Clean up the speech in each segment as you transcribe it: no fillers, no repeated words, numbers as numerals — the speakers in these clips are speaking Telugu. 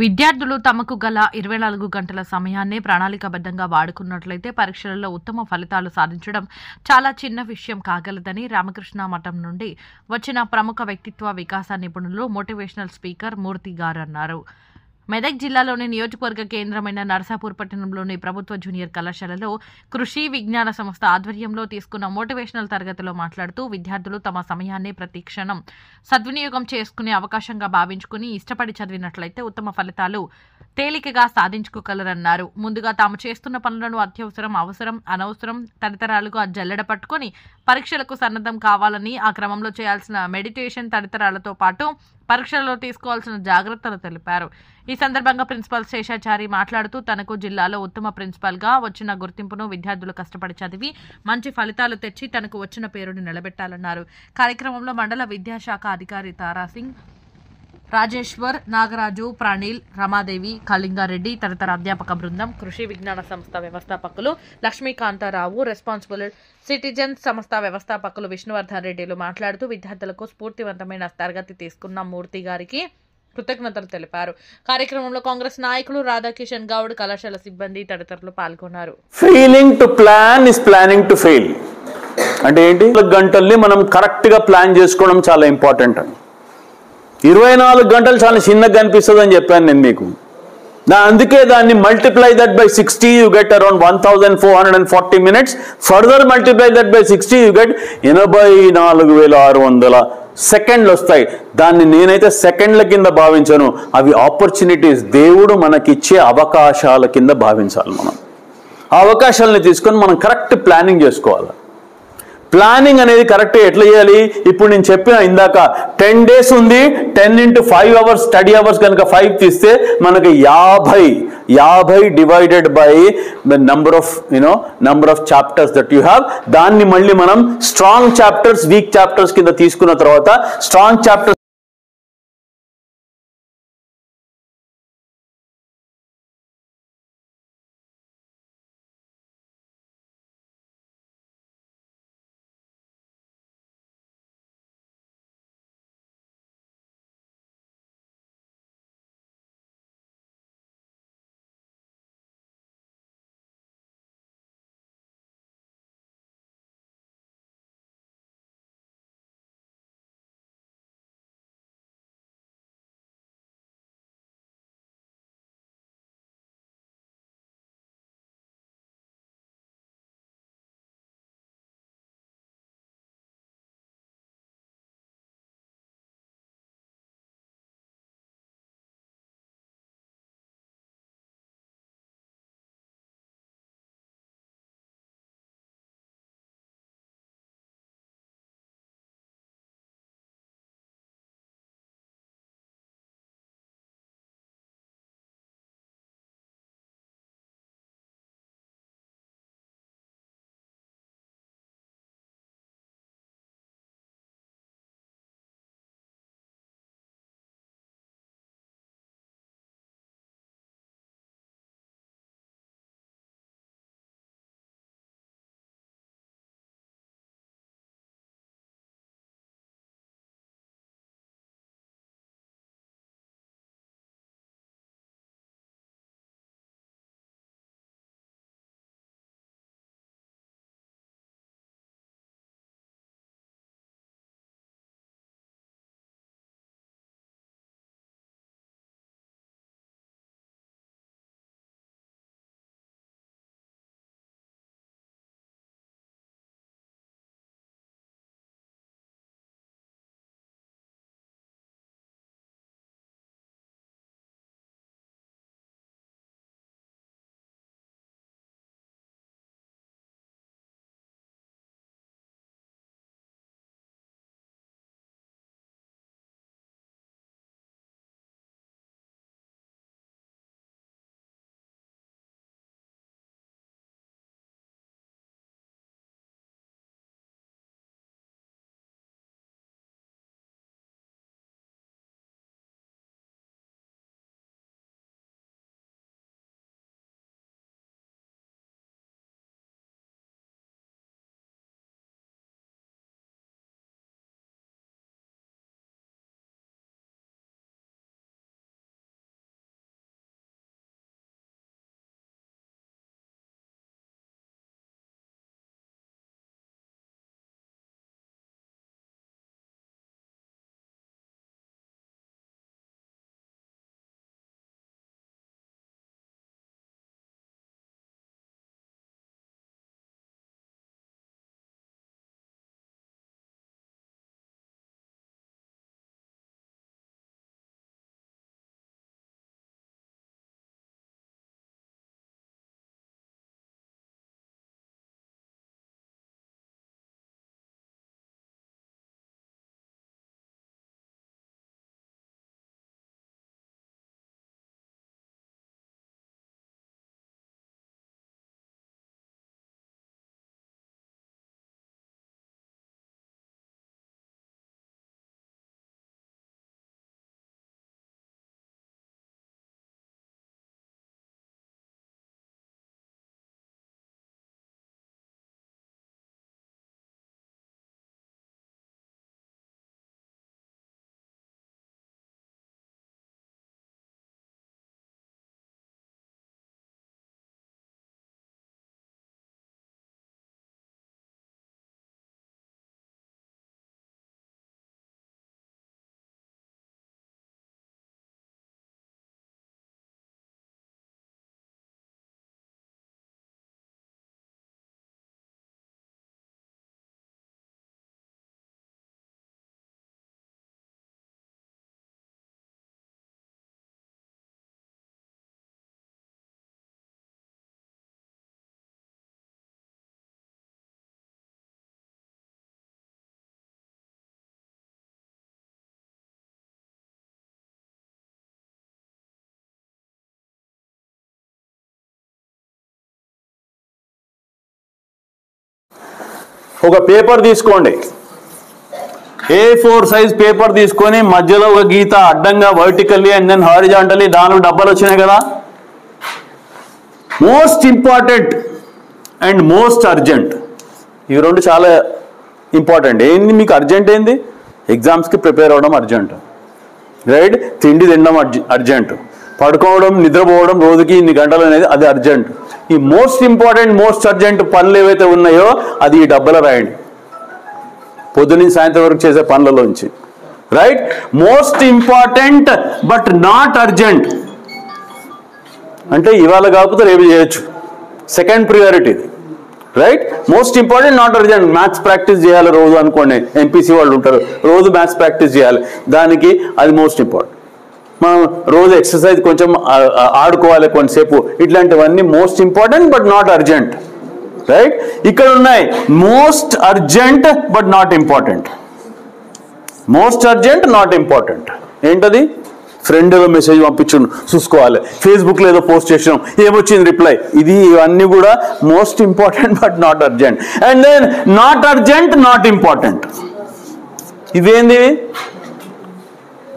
విద్యార్థులు తమకు గల 24 గంటల సమయాన్ని ప్రణాళికాబద్ధంగా వాడుకున్నట్లయితే పరీక్షలలో ఉత్తమ ఫలితాలు సాధించడం చాలా చిన్న విషయం కాగలదని రామకృష్ణ మఠం నుండి వచ్చిన ప్రముఖ వ్యక్తిత్వ వికాస నిపుణులు మోటివేషనల్ స్పీకర్ మూర్తి గారు అన్నారు. మెదక్ జిల్లాలోని నియోజకవర్గ కేంద్రమైన నర్సాపూర్ పట్టణంలోని ప్రభుత్వ జూనియర్ కళాశాలలో కృషి విజ్ఞాన సంస్థ ఆధ్వర్యంలో తీసుకున్న మోటివేషనల్ తరగతిలో మాట్లాడుతూ విద్యార్థులు తమ సమయాన్ని ప్రతి క్షణం సద్వినియోగం చేసుకునే అవకాశంగా భావించుకుని ఇష్టపడి చదివినట్లయితే ఉత్తమ ఫలితాలు తేలికగా సాధించుకోగలరన్నారు. ముందుగా తాము చేస్తున్న పనులను అత్యవసరం, అవసరం, అనవసరం తదితరాలుగా జల్లెడ పట్టుకుని పరీక్షలకు సన్నద్ధం కావాలని, ఆ క్రమంలో చేయాల్సిన మెడిటేషన్ తదితరాలతో పాటు పరీక్షలలో తీసుకోవాల్సిన జాగ్రత్తలు తెలిపారు. ఈ సందర్భంగా ప్రిన్సిపల్ శేషాచారి మాట్లాడుతూ తనకు జిల్లాలో ఉత్తమ ప్రిన్సిపల్గా వచ్చిన గుర్తింపును విద్యార్థులు కష్టపడి చదివి మంచి ఫలితాలు తెచ్చి తనకు వచ్చిన పేరుని నిలబెట్టాలన్నారు. కార్యక్రమంలో మండల విద్యాశాఖ అధికారి తారాసింగ్, రాజేశ్వర్, నాగరాజు, ప్రణీల్, రమాదేవి, కళింగారెడ్డి తదితర అధ్యాపక బృందం, కృషి విజ్ఞాన సంస్థ వ్యవస్థాపకులు లక్ష్మీకాంతారావు, రెస్పాన్సిబుల్ సిటిజన్స్ సంస్థ వ్యవస్థాపకులు విష్ణువర్ధన్ రెడ్డిలు మాట్లాడుతూ విద్యార్థులకు స్ఫూర్తివంతమైన తరగతి తీసుకున్న మూర్తి గారికి కృతజ్ఞతలు తెలిపారు. కార్యక్రమంలో కాంగ్రెస్ నాయకులు రాధాకిషన్ గౌడ్, కళాశాల సిబ్బంది తదితరులు పాల్గొన్నారు. Failing to plan is planning to fail అంటే ఏంటి? గంటల్ని మనం కరెక్ట్ గా ప్లాన్ చేసుకోవడం చాలా ఇంపార్టెంట్ అని. 24 గంటలు చాలా చిన్నగా కనిపిస్తుంది అని చెప్పాను నేను మీకు. అందుకే దాన్ని multiply that by 60 you get around 1440 minutes. Further multiply that by 60 you get 84,600 సెకండ్లు వస్తాయి. దాన్ని నేనైతే సెకండ్ల కింద భావించను, అవి ఆపర్చునిటీస్, దేవుడు మనకిచ్చే అవకాశాల కింద భావించాలి. మనం ఆ అవకాశాలని తీసుకొని మనం కరెక్ట్ ప్లానింగ్ చేసుకోవాలి. ప్లానింగ్ అనేది కరెక్ట్ ఎట్లా చేయాలి? ఇప్పుడు నేను చెప్పిన ఇందాక 10 days ఉంది, 10 into 5 hours స్టడీ అవర్స్ కనుక 5 తీస్తే మనకి 50 divided by number of chapters that you have. దాన్ని మళ్ళీ మనం స్ట్రాంగ్ చాప్టర్స్, వీక్ చాప్టర్స్ కింద తీసుకున్న తర్వాత స్ట్రాంగ్ చాప్టర్స్ ఒక పేపర్ తీసుకోండి, A4 సైజ్ పేపర్ తీసుకొని మధ్యలో ఒక గీత అడ్డంగా వర్టికల్లీ అండ్ దెన్ హారిజాంటల్లీ 4 డబ్బాలు వచ్చినాయి కదా. Most important and most urgent, ఇవి రెండు చాలా ఇంపార్టెంట్. ఏంది మీకు అర్జెంట్ ఏంది? ఎగ్జామ్స్కి ప్రిపేర్ అవ్వడం అర్జెంట్, రైట్? తిండి తినడం అర్జెంట్, పడుకోవడం నిద్రపోవడం రోజుకి ఇన్ని గంటలు అనేది అది అర్జెంట్. ఈ మోస్ట్ ఇంపార్టెంట్ మోస్ట్ అర్జెంట్ పనులు ఏవైతే ఉన్నాయో అది ఈ డబ్బాలో రాయండి, పొద్దున్న సాయంత్రం వరకు చేసే పనులలోంచి, right? Most important but not urgent అంటే ఇవాళ కాకపోతే రేపు చేయొచ్చు, second priority, right? Most important not urgent. Maths practice చేయాలి రోజు అనుకోండి, ఎంపీసీ వాళ్ళు ఉంటారు, రోజు మ్యాథ్స్ ప్రాక్టీస్ చేయాలి, దానికి అది మోస్ట్ ఇంపార్టెంట్. మనం రోజు ఎక్సర్సైజ్ కొంచెం ఆడుకోవాలి కొంతసేపు, ఇట్లాంటివన్నీ most important but not urgent, right? ఇక్కడ ఉన్నాయి most urgent but not important. Most urgent not important ఏంటది? ఫ్రెండ్ ఏదో మెసేజ్ పంపించు చూసుకోవాలి, ఫేస్బుక్లో ఏదో పోస్ట్ చేసాం ఏమొచ్చింది రిప్లై, ఇది ఇవన్నీ కూడా most important but not urgent. And then not urgent not important, ఇవేంది?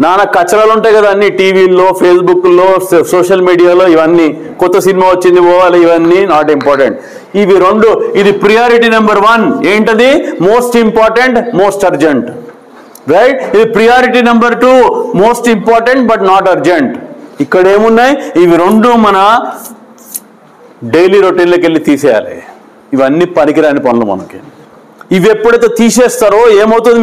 నానా కచరాలు ఉంటాయి కదా అన్ని టీవీల్లో, ఫేస్బుక్లో, సోషల్ మీడియాలో, ఇవన్నీ కొత్త సినిమా వచ్చింది పోవాలి, ఇవన్నీ నాట్ ఇంపార్టెంట్. ఇవి రెండు, ఇది ప్రియారిటీ నెంబర్ 1 ఏంటది? Most important most urgent, right? ఇది priority number 2 most important but not urgent. ఇక్కడ ఏమున్నాయి? ఇవి రెండు మన డైలీ రొటీన్లోకి వెళ్ళి తీసేయాలి. ఇవన్నీ పనికిరాని పనులు మనకి. ఇవి ఎప్పుడైతే తీసేస్తారో ఏమవుతుంది?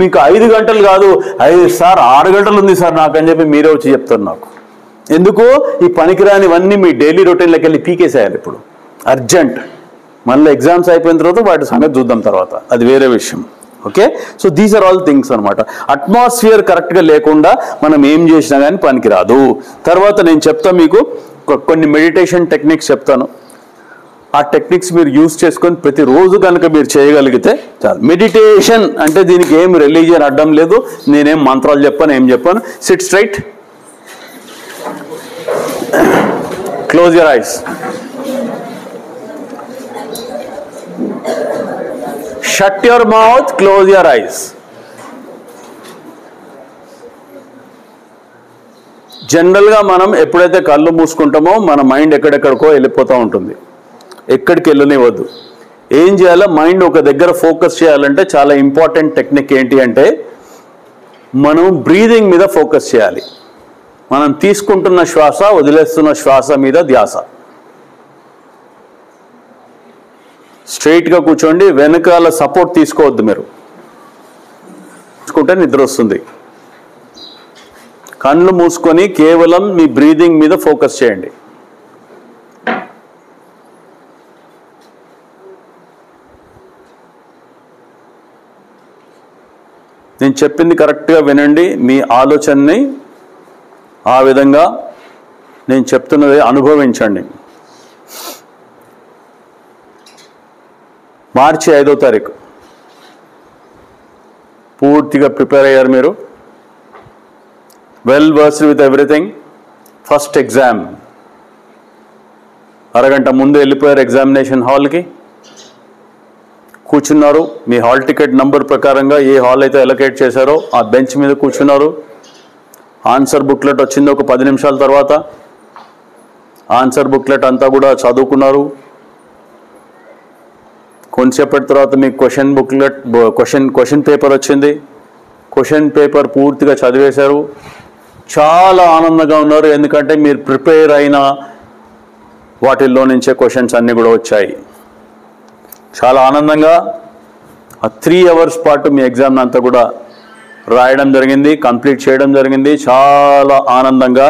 మీకు 5 గంటలు కాదు, 6 గంటలు ఉంది సార్ నాకు అని చెప్పి మీరే వచ్చి చెప్తారు నాకు. ఎందుకు? ఈ పనికిరానివన్నీ మీ డైలీ రొటీన్లోకి వెళ్ళి పీకేసేయాలి. ఇప్పుడు అర్జెంట్, మళ్ళీ ఎగ్జామ్స్ అయిపోయిన తర్వాత వాటి సంగతి చూద్దాం తర్వాత, అది వేరే విషయం. Okay, so these are all things అనమాట. అట్మాస్ఫియర్ కరెక్ట్గా లేకుండా మనం ఏం చేసినా కానీ పనికిరాదు. తర్వాత నేను చెప్తాను మీకు కొన్ని మెడిటేషన్ టెక్నిక్స్ చెప్తాను. ఆ టెక్నిక్స్ మీరు యూజ్ చేసుకొని ప్రతిరోజు కనుక మీరు చేయగలిగితే చాలు. మెడిటేషన్ అంటే దీనికి ఏం రిలీజియన్ అడ్డం లేదు, నేనేం మంత్రాలు చెప్పాను ఏం చెప్పాను. SIT straight, close your eyes, shut your mouth, close your eyes. జనరల్గా మనం ఎప్పుడైతే కళ్ళు మూసుకుంటామో మన మైండ్ ఎక్కడెక్కడికో వెళ్ళిపోతూ ఉంటుంది. ఎక్కడికి వెళ్ళనివ్వద్దు. ఏం చేయాలో, మైండ్ ఒక దగ్గర ఫోకస్ చేయాలంటే చాలా ఇంపార్టెంట్ టెక్నిక్ ఏంటి అంటే మనం బ్రీదింగ్ మీద ఫోకస్ చేయాలి. మనం తీసుకుంటున్న శ్వాస వదిలేస్తున్న శ్వాస మీద ధ్యాస. స్ట్రైట్గా కూర్చోండి, వెనకాల సపోర్ట్ తీసుకోవద్దు. మీరు తీసుకుంటే నిద్ర వస్తుంది. కళ్ళు మూసుకొని కేవలం మీ బ్రీదింగ్ మీద ఫోకస్ చేయండి. నేను చెప్పింది కరెక్ట్గా వినండి. మీ ఆలోచనని ఆ విధంగా నేను చెప్తున్నది అనుభవించండి. మార్చి 5వ తారీఖు పూర్తిగా ప్రిపేర్ అయ్యారు మీరు, well versed with everything. First exam అరగంట ముందు వెళ్ళిపోయారు ఎగ్జామినేషన్ హాల్కి, కూర్చున్నారు. మీ హాల్ టికెట్ నంబర్ ప్రకారంగా ఏ హాల్ అయితే అలొకేట్ చేశారో ఆ బెంచ్ మీద కూర్చున్నారు. ఆన్సర్ బుక్లెట్ వచ్చింది ఒక 10 నిమిషాల తర్వాత. ఆన్సర్ బుక్లెట్ అంతా కూడా చదువుకున్నారు. కొంతసేపటి తర్వాత మీకు క్వశ్చన్ పేపర్ వచ్చింది. క్వశ్చన్ పేపర్ పూర్తిగా చదివేశారు. చాలా ఆనందంగా ఉన్నారు, ఎందుకంటే మీరు ప్రిపేర్ అయిన వాటిల్లో నుంచే క్వశ్చన్స్ అన్నీ కూడా వచ్చాయి. చాలా ఆనందంగా ఆ 3 అవర్స్ పాటు మీ ఎగ్జామ్ అంతా కూడా రాయడం జరిగింది, కంప్లీట్ చేయడం జరిగింది. చాలా ఆనందంగా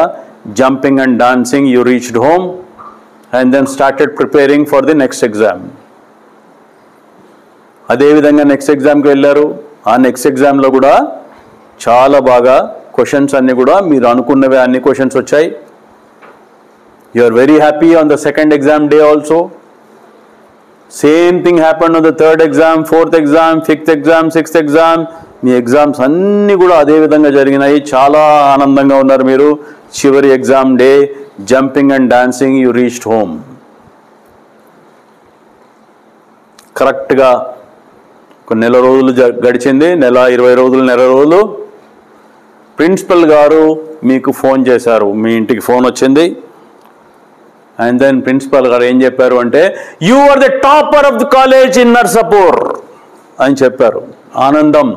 jumping and dancing you reached home and then started preparing for the next exam. అదేవిధంగా నెక్స్ట్ ఎగ్జామ్కి వెళ్ళారు. ఆ నెక్స్ట్ ఎగ్జామ్లో కూడా చాలా బాగా క్వశ్చన్స్ అన్నీ కూడా మీరు అనుకున్నవే అన్ని క్వశ్చన్స్ వచ్చాయి. You are very happy on the second exam day also. Same thing happened on the third exam, fourth exam, fifth exam, sixth exam. మీ ఎగ్జామ్స్ అన్నీ కూడా అదే విధంగా జరిగినాయి. చాలా ఆనందంగా ఉన్నారు మీరు. చివరి exam day jumping and dancing you reached home. కరెక్ట్గా ఒక నెల రోజులు గడిచింది, నెల 20 రోజులు, నెల రోజులు. ప్రిన్సిపల్ గారు మీకు ఫోన్ చేశారు, మీ ఇంటికి ఫోన్ వచ్చింది. అండ్ దెన్ ప్రిన్సిపల్ గారు ఏం చెప్పారు అంటే, you are the topper of the college in Narsapur అని చెప్పారు. ఆనందం,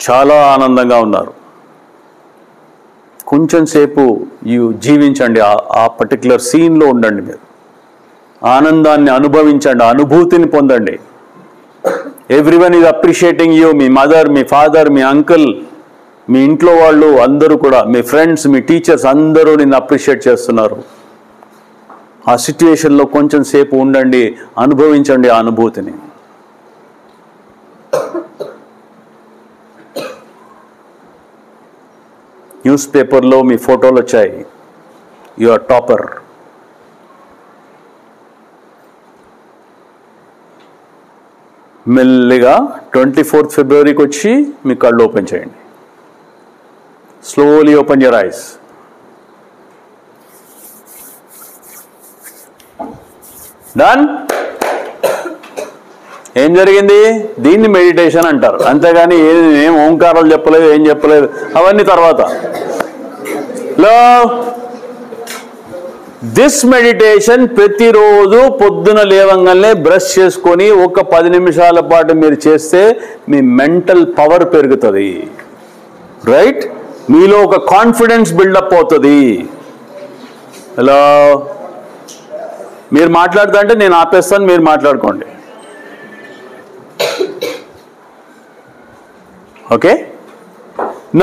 చాలా ఆనందంగా ఉన్నారు. కొంచెం సేపు జీవించండి, ఆ పర్టికులర్ సీన్లో ఉండండి, మీరు ఆనందాన్ని అనుభవించండి, అనుభూతిని పొందండి. Everyone is appreciating you. మీ మదర్, మీ ఫాదర్, మీ అంకుల్, మీ ఇంట్లో వాళ్ళు అందరూ కూడా, మీ ఫ్రెండ్స్, మీ టీచర్స్ అందరూ నిన్ను అప్రిషియేట్ చేస్తున్నారు. ఆ సిచ్యువేషన్లో కొంచెం సేపు ఉండండి, అనుభవించండి ఆ అనుభూతిని. న్యూస్ పేపర్లో మీ ఫోటోలు వచ్చాయి, యు ఆర్ టాపర్. మెల్లిగా 24th ఫిబ్రవరికి వచ్చి మీ కళ్ళు ఓపెన్ చేయండి. Slowly open your eyes. Done. ఏం జరిగింది? దీన్ని మెడిటేషన్ అంటారు. అంతేగాని ఏం ఓంకారాలు చెప్పలేదు, ఏం చెప్పలేదు, అవన్నీ తర్వాత. దిస్ మెడిటేషన్ ప్రతిరోజు పొద్దున లేవంగానే బ్రష్ చేసుకొని ఒక 10 నిమిషాల పాటు మీరు చేస్తే మీ మెంటల్ పవర్ పెరుగుతుంది. రైట్? మీలో ఒక కాన్ఫిడెన్స్ బిల్డప్ అవుతుంది. హలో, మీరు మాట్లాడుతా అంటే నేను ఆపేస్తాను, మీరు మాట్లాడుకోండి. Okay,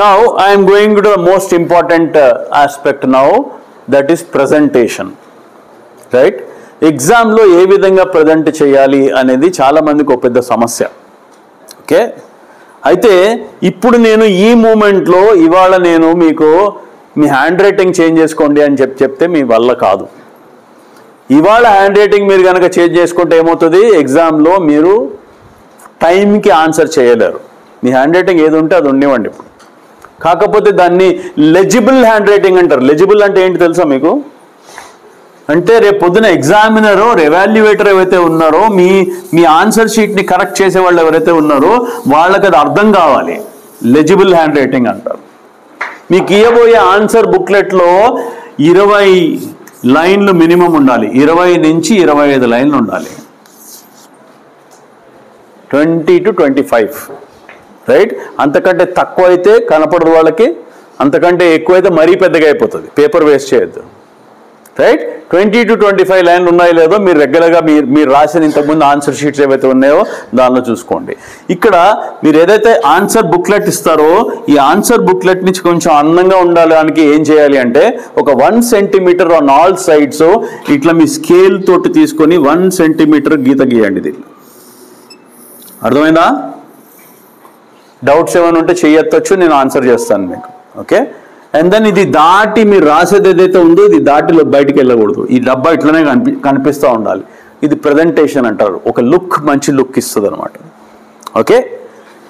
now I'm going to the most important aspect now, that is presentation. Right? ఎగ్జామ్లో ఏ విధంగా ప్రజెంట్ చేయాలి అనేది చాలామందికి ఒక పెద్ద సమస్య. ఓకే, అయితే ఇప్పుడు నేను ఈ మూమెంట్లో ఇవాళ నేను మీకు మీ హ్యాండ్ రైటింగ్ చేంజ్ చేసుకోండి అని చెప్తే మీ వల్ల కాదు. ఇవాళ హ్యాండ్ రైటింగ్ మీరు కనుక చేంజ్ చేసుకుంటే ఏమవుతుంది, ఎగ్జామ్లో మీరు టైంకి ఆన్సర్ చేయలేరు. మీ హ్యాండ్ రైటింగ్ ఏది ఉంటే అది ఉండేవండి ఇప్పుడు. కాకపోతే దాన్ని లెజిబుల్ హ్యాండ్ రైటింగ్ అంటారు. లెజిబుల్ అంటే ఏంటి తెలుసా మీకు? అంటే రేపు పొద్దున ఎగ్జామినర్, ఎవాల్యుయేటర్ ఎవరైతే ఉన్నారో, మీ ఆన్సర్ షీట్ని కరెక్ట్ చేసే వాళ్ళు ఎవరైతే ఉన్నారో వాళ్ళకి అది అర్థం కావాలి. లెజిబుల్ హ్యాండ్ రైటింగ్ అంటారు. మీకు ఇవ్వబోయే ఆన్సర్ బుక్లెట్లో 20 లైన్లు మినిమం ఉండాలి. 20 నుంచి 25 లైన్లు ఉండాలి. 20 to 25. రైట్? అంతకంటే తక్కువ అయితే కనపడదు వాళ్ళకి, అంతకంటే ఎక్కువైతే మరీ పెద్దగా అయిపోతుంది. పేపర్ వేస్ట్ చేయొద్దు. రైట్? 20 to 25 లైన్లు ఉన్నాయో లేదో మీరు రెగ్యులర్గా మీరు రాసిన ఇంతకుముందు ఆన్సర్ షీట్స్ ఏవైతే ఉన్నాయో దానిలో చూసుకోండి. ఇక్కడ మీరు ఏదైతే ఆన్సర్ బుక్లెట్ ఇస్తారో ఈ ఆన్సర్ బుక్లెట్ నుంచి కొంచెం అందంగా ఉండడానికి ఏం చేయాలి అంటే, ఒక 1 సెంటీమీటర్ ఆన్ ఆల్ సైడ్స్ ఇట్లా మీ స్కేల్ తోటి తీసుకొని 1 సెంటీమీటర్ గీత గీయండి. దీన్ని అర్థమైందా? డౌట్స్ ఏమైనా ఉంటే చెయ్యొచ్చు, నేను ఆన్సర్ చేస్తాను మీకు. ఓకే, అండ్ దెన్ ఇది దాటి మీరు రాసేది ఏదైతే ఉందో ఇది దాటి బయటికి వెళ్ళకూడదు. ఈ డబ్బా ఇట్లనే కనిపిస్తూ ఉండాలి. ఇది ప్రజెంటేషన్ అంటారు. ఒక లుక్, మంచి లుక్ ఇస్తుంది అనమాట. ఓకే,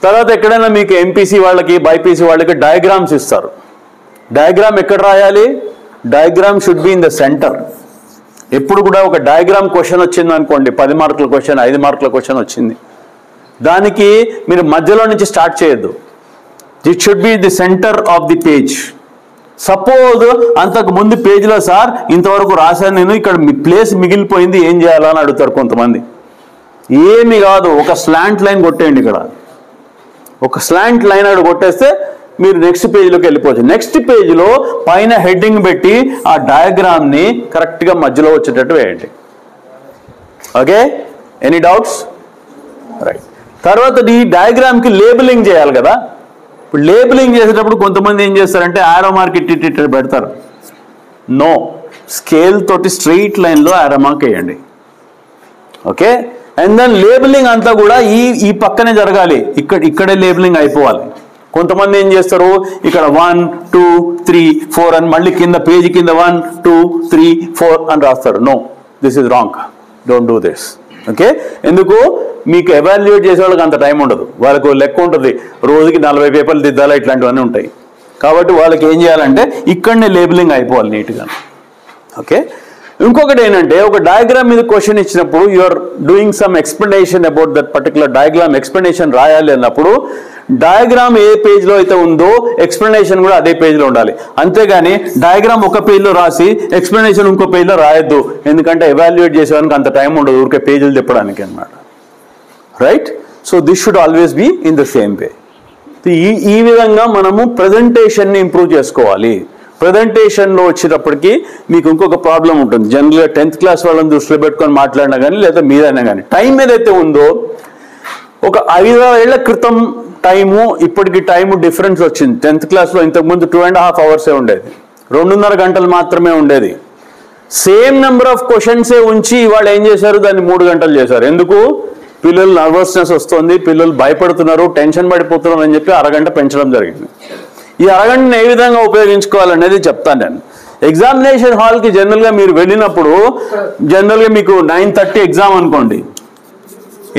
తర్వాత ఎక్కడైనా మీకు ఎంపీసీ వాళ్ళకి, బైపీసీ వాళ్ళకి డయాగ్రామ్స్ ఇస్తారు. డయాగ్రామ్ ఎక్కడ రాయాలి? Diagram should be in the centre. ఎప్పుడు కూడా ఒక డయాగ్రామ్ క్వశ్చన్ వచ్చింది అనుకోండి, 10 మార్కుల క్వశ్చన్, 5 మార్కుల క్వశ్చన్ వచ్చింది, దానికి మీరు మధ్యలో నుంచి స్టార్ట్ చేయొద్దు. It should be the centre of the page. Suppose అంతకు ముందు పేజ్లో సార్ ఇంతవరకు రాశాను నేను, ఇక్కడ మీ ప్లేస్ మిగిలిపోయింది, ఏం చేయాలా అని అడుగుతారు కొంతమంది. ఏమి కాదు, ఒక స్లాంట్ లైన్ కొట్టేయండి. ఇక్కడ ఒక స్లాంట్ లైన్ అక్కడ కొట్టేస్తే మీరు నెక్స్ట్ పేజ్లోకి వెళ్ళిపోవచ్చు. నెక్స్ట్ పేజ్లో పైన హెడ్డింగ్ పెట్టి ఆ డయాగ్రామ్ని కరెక్ట్గా మధ్యలో వచ్చేటట్టు వేయండి. Okay, any doubts? రైట్. తర్వాత ఈ డయాగ్రామ్కి లేబులింగ్ చేయాలి కదా. ఇప్పుడు లేబులింగ్ చేసేటప్పుడు కొంతమంది ఏం చేస్తారంటే ఆరో మార్క్ ఇట్టి పెడతారు. నో, స్కేల్ తోటి స్ట్రెయిట్ లైన్లో ఆరో మార్క్ వేయండి. ఓకే, అండ్ దెన్ లేబులింగ్ అంతా కూడా ఈ పక్కనే జరగాలి. ఇక్కడే లేబులింగ్ అయిపోవాలి. కొంతమంది ఏం చేస్తారు, ఇక్కడ 1 2 3 4 అని మళ్ళీ కింద పేజీ కింద 1 2 3 4 అని రాస్తారు. No, this is wrong. Don't do this. Okay, ఎందుకు? మీకు ఎవాల్యుయేట్ చేసే వాళ్ళకి అంత టైం ఉండదు. వాళ్ళకు లెక్క ఉంటుంది, రోజుకి 40 పేపర్లు దిద్దాలా, ఇట్లాంటివన్నీ ఉంటాయి. కాబట్టి వాళ్ళకి ఏం చేయాలంటే ఇక్కడనే లేబులింగ్ అయిపోవాలి నీట్గా. ఓకే, ఇంకొకటి ఏంటంటే ఒక డయాగ్రామ్ మీద క్వశ్చన్ ఇచ్చినప్పుడు you are doing some explanation about that particular diagram explanation రాయాలి అన్నప్పుడు డయాగ్రామ్ ఏ పేజ్లో అయితే ఉందో ఎక్స్ప్లెనేషన్ కూడా అదే పేజ్లో ఉండాలి. అంతేగాని డయాగ్రామ్ ఒక పేజ్లో రాసి ఎక్స్ప్లెనేషన్ ఇంకో పేజ్లో రాయొద్దు. ఎందుకంటే ఎవాల్యుయేట్ చేసేవానికి అంత టైం ఉండదు ఊరికే పేజీలు తిప్పడానికి అన్నమాట. Right? So this should always be in the same way. ఈ విధంగా మనము ప్రజెంటేషన్ని ఇంప్రూవ్ చేసుకోవాలి. ప్రజెంటేషన్లో వచ్చేటప్పటికి మీకు ఇంకొక ప్రాబ్లం ఉంటుంది. జనరల్గా 10th క్లాస్ వాళ్ళని దృష్టిలో పెట్టుకొని మాట్లాడినా కానీ లేదా మీరైనా కానీ టైం ఏదైతే ఉందో ఒక 5 ఏళ్ల క్రితం టైము ఇప్పటికి టైము డిఫరెన్స్ వచ్చింది. 10th క్లాస్లో ఇంతకుముందు 2.5 అవర్సే ఉండేది, 2.5 గంటలు మాత్రమే ఉండేది. సేమ్ నెంబర్ ఆఫ్ క్వశ్చన్సే ఉంచి ఇవాళ ఏం చేశారు, దాన్ని 3 గంటలు చేశారు. ఎందుకు? పిల్లలు నర్వస్నెస్ వస్తుంది, పిల్లలు భయపడుతున్నారు, టెన్షన్ పడిపోతున్నారు అని చెప్పి అరగంట పెంచడం జరిగింది. ఈ అరగంటను ఏ విధంగా ఉపయోగించుకోవాలనేది చెప్తాను నేను. ఎగ్జామినేషన్ హాల్కి జనరల్గా మీరు వెళ్ళినప్పుడు జనరల్గా మీకు 9:30 ఎగ్జామ్ అనుకోండి,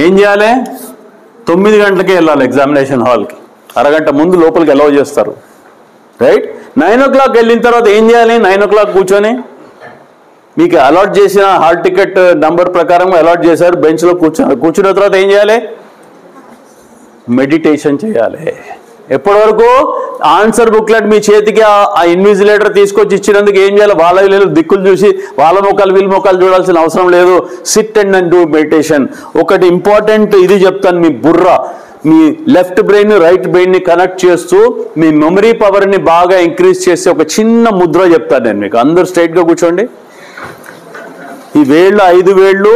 ఏం చేయాలి? 9 గంటలకే వెళ్ళాలి ఎగ్జామినేషన్ హాల్కి. అరగంట ముందు లోపలికి అలౌ చేస్తారు. రైట్? 9 o'clock వెళ్ళిన తర్వాత ఏం చేయాలి? 9 o'clock కూర్చొని మీకు అలాట్ చేసిన హాల్ టికెట్ నంబర్ ప్రకారం అలాట్ చేశారు, బెంచ్లో కూర్చున్న తర్వాత ఏం చేయాలి? మెడిటేషన్ చేయాలి. ఎప్పటి వరకు? ఆన్సర్ బుక్లెట్ మీ చేతికి ఆ ఇన్విజిలేటర్ తీసుకొచ్చి ఇచ్చినందుకు ఏం చేయాలి? వాళ్ళ వీళ్ళు దిక్కులు చూసి వాళ్ళ మొక్కలు వీళ్ళ మొక్కలు చూడాల్సిన అవసరం లేదు. SIT and do meditation. ఒకటి ఇంపార్టెంట్ ఇది చెప్తాను, మీ బుర్ర, మీ లెఫ్ట్ బ్రెయిన్ రైట్ బ్రెయిన్ని కనెక్ట్ చేస్తూ మీ మెమరీ పవర్ని బాగా ఇంక్రీజ్ చేసి ఒక చిన్న ముద్ర చెప్తాను నేను మీకు. అందరూ స్ట్రైట్గా కూర్చోండి. ఈ వేళ్ళు 5 వేళ్ళు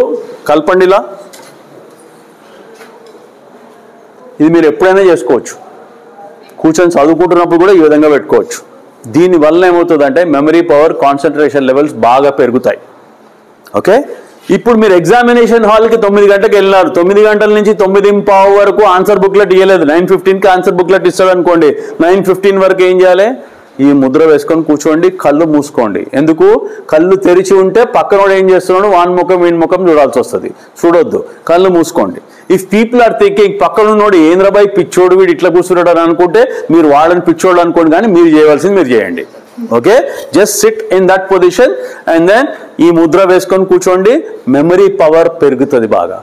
కలపండిలా. ఇది మీరు ఎప్పుడైనా చేసుకోవచ్చు. కూర్చొని చదువుకుంటున్నప్పుడు కూడా ఈ విధంగా పెట్టుకోవచ్చు. దీనివల్ల ఏమవుతుందంటే మెమరీ పవర్, కాన్సన్ట్రేషన్ లెవెల్స్ బాగా పెరుగుతాయి. ఓకే? ఇప్పుడు మీరు ఎగ్జామినేషన్ హాల్కి 9 గంటలకు వెళ్ళినారు. 9 గంటల నుంచి 9:15 వరకు ఆన్సర్ బుక్లెట్ ఇవ్వలేదు. 9:15కి ఆన్సర్ బుక్లెట్ ఇస్తాడు అనుకోండి. 9:15 వరకు ఏం చేయాలి? ఈ ముద్ర వేసుకొని కూర్చోండి, కళ్ళు మూసుకోండి. ఎందుకు? కళ్ళు తెరిచి ఉంటే పక్కనోడు ఏం చేస్తున్నాడు వాని ముఖం వీని ముఖం చూడాల్సి వస్తుంది. చూడొద్దు, కళ్ళు మూసుకోండి. ఇఫ్ పీపుల్ ఆర్ థింకింగ్ పక్కనున్నోడు ఏంద్రబాయ్ పిచ్చోడు వీడు ఇట్లా కూర్చున్నాడు అని అనుకుంటే మీరు వాళ్ళని పిచ్చోడు అనుకోండి, కానీ మీరు చేయవలసింది మీరు చేయండి. Okay? Just sit in that position and then ఈ ముద్ర వేసుకొని కూర్చోండి. మెమరీ పవర్ పెరుగుతుంది బాగా.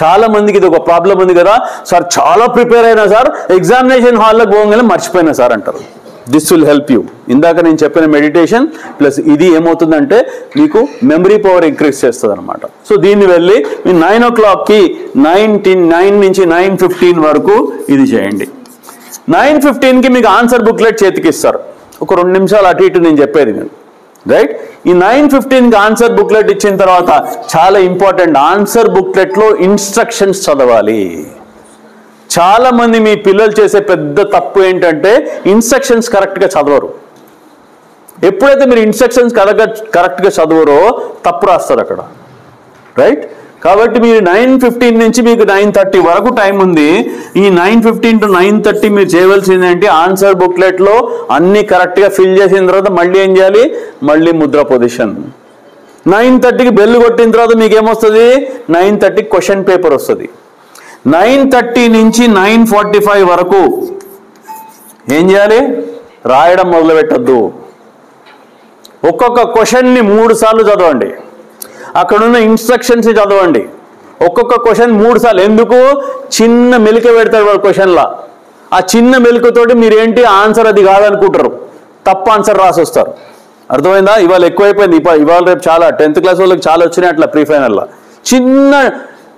చాలా మందికి ఇది ఒక ప్రాబ్లం ఉంది కదా సార్, చాలా ప్రిపేర్ అయినా సార్ ఎగ్జామినేషన్ హాల్లో పోగానే మర్చిపోయినా సార్ అంటారు. This will help you. ఇందాక నేను చెప్పిన మెడిటేషన్ ప్లస్ ఇది ఏమవుతుందంటే మీకు మెమరీ పవర్ ఇంక్రీజ్ చేస్తుంది అనమాట. సో దీన్ని వెళ్ళి మీ 9 o'clockకి 9 నుంచి 9:15 వరకు ఇది చేయండి. 9:15కి మీకు ఆన్సర్ బుక్లెట్ చేతికిస్తారు. ఒక 2 నిమిషాలు అటు ఇటు నేను చెప్పేది నేను. రైట్? ఈ 9:15కి ఆన్సర్ బుక్లెట్ ఇచ్చిన తర్వాత చాలా ఇంపార్టెంట్, ఆన్సర్ బుక్లెట్లో ఇన్స్ట్రక్షన్స్ చదవాలి. చాలా మంది మీ పిల్లలు చేసే పెద్ద తప్పు ఏంటంటే ఇన్స్ట్రక్షన్స్ కరెక్ట్గా చదవరు. ఎప్పుడైతే మీరు ఇన్స్ట్రక్షన్స్ కరెక్ట్గా చదవరో తప్పు రాస్తారు అక్కడ. రైట్? కాబట్టి మీరు 9:15 నుంచి మీకు 9:30 వరకు టైం ఉంది. ఈ 9:15 to 9:30 మీరు చేయవలసింది ఏంటి? ఆన్సర్ బుక్లెట్లో అన్ని కరెక్ట్గా ఫిల్ చేసిన తర్వాత మళ్ళీ ఏం చేయాలి? మళ్ళీ ముద్ర పొజిషన్. 9:30కి బెల్ కొట్టిన తర్వాత మీకు ఏమొస్తుంది? 9:30కి క్వశ్చన్ పేపర్ వస్తుంది. 9:30 నుంచి 9:45 వరకు ఏం చేయాలి? రాయడం మొదలు పెట్టద్దు. ఒక్కొక్క క్వశ్చన్ని 3 సార్లు చదవండి. అక్కడున్న ఇన్స్ట్రక్షన్స్ చదవండి. ఒక్కొక్క క్వశ్చన్ 3 సార్లు. ఎందుకు? చిన్న మెలిక పెడతారు వాళ్ళ క్వశ్చన్లా. ఆ చిన్న మెలికతోటి మీరేంటి ఆన్సర్ అది కాదనుకుంటారు, తప్పు ఆన్సర్ రాసి వస్తారు. అర్థమైందా? ఇవాళ ఎక్కువైపోయింది. ఇవాళ రేపు చాలా 10th క్లాస్ వాళ్ళకి చాలా వచ్చినాయి అట్లా ప్రీ ఫైనల్లో. చిన్న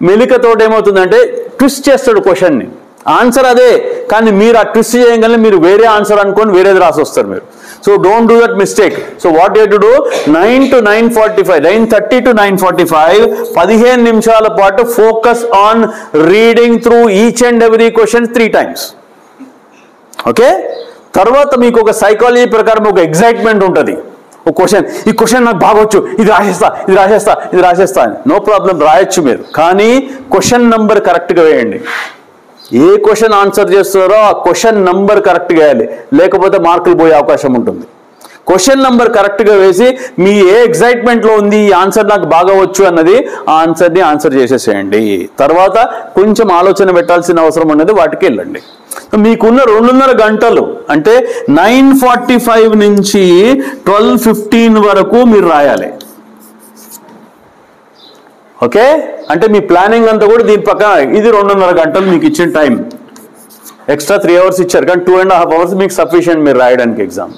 మెలికతోటి ఏమవుతుందంటే ట్విస్ట్ చేస్తాడు క్వశ్చన్ని. ఆన్సర్ అదే, కానీ మీరు ఆ ట్విస్ట్ చేయగానే మీరు వేరే ఆన్సర్ అనుకొని వేరేది రాసి వస్తారు మీరు. So don't do that mistake. So what you to do? 9 to 9:45, 9:30 to 9:45 15 నిమిషాల పాటు focus on reading through each and every question 3 times. Okay? తర్వాత మీకు ఒక సైకాలజీ ప్రకారం ఒక ఎగ్జైట్మెంట్ ఉంటుంది. ఒక క్వశ్చన్, ఈ క్వశ్చన్ నాకు బాగొచ్చు, ఇది రాసేస్తా అని. నో ప్రాబ్లం, రాయొచ్చు మీరు, కానీ క్వశ్చన్ నంబర్ కరెక్ట్గా వేయండి. ఏ క్వశ్చన్ ఆన్సర్ చేస్తారో ఆ క్వశ్చన్ నంబర్ కరెక్ట్గా వేయాలి, లేకపోతే మార్కులు పోయే అవకాశం ఉంటుంది. క్వశ్చన్ నంబర్ కరెక్ట్గా వేసి మీ ఏ ఎగ్జైట్మెంట్లో ఉంది ఈ ఆన్సర్ నాకు బాగా వచ్చు అన్నది ఆ ఆన్సర్ని ఆన్సర్ చేసేసేయండి. తర్వాత కొంచెం ఆలోచన పెట్టాల్సిన అవసరం ఉన్నది, వాటికి వెళ్ళండి. మీకున్న 2.5 గంటలు అంటే 9:45 నుంచి 12:15 వరకు మీరు రాయాలి. ఓకే, అంటే మీ ప్లానింగ్ అంతా కూడా దీని పక్కన. ఇది 2.5 గంటలు మీకు ఇచ్చిన టైం, ఎక్స్ట్రా 3 hours ఇచ్చారు, కానీ 2.5 hours మీకు సఫిషియెంట్ మీరు రాయడానికి ఎగ్జామ్.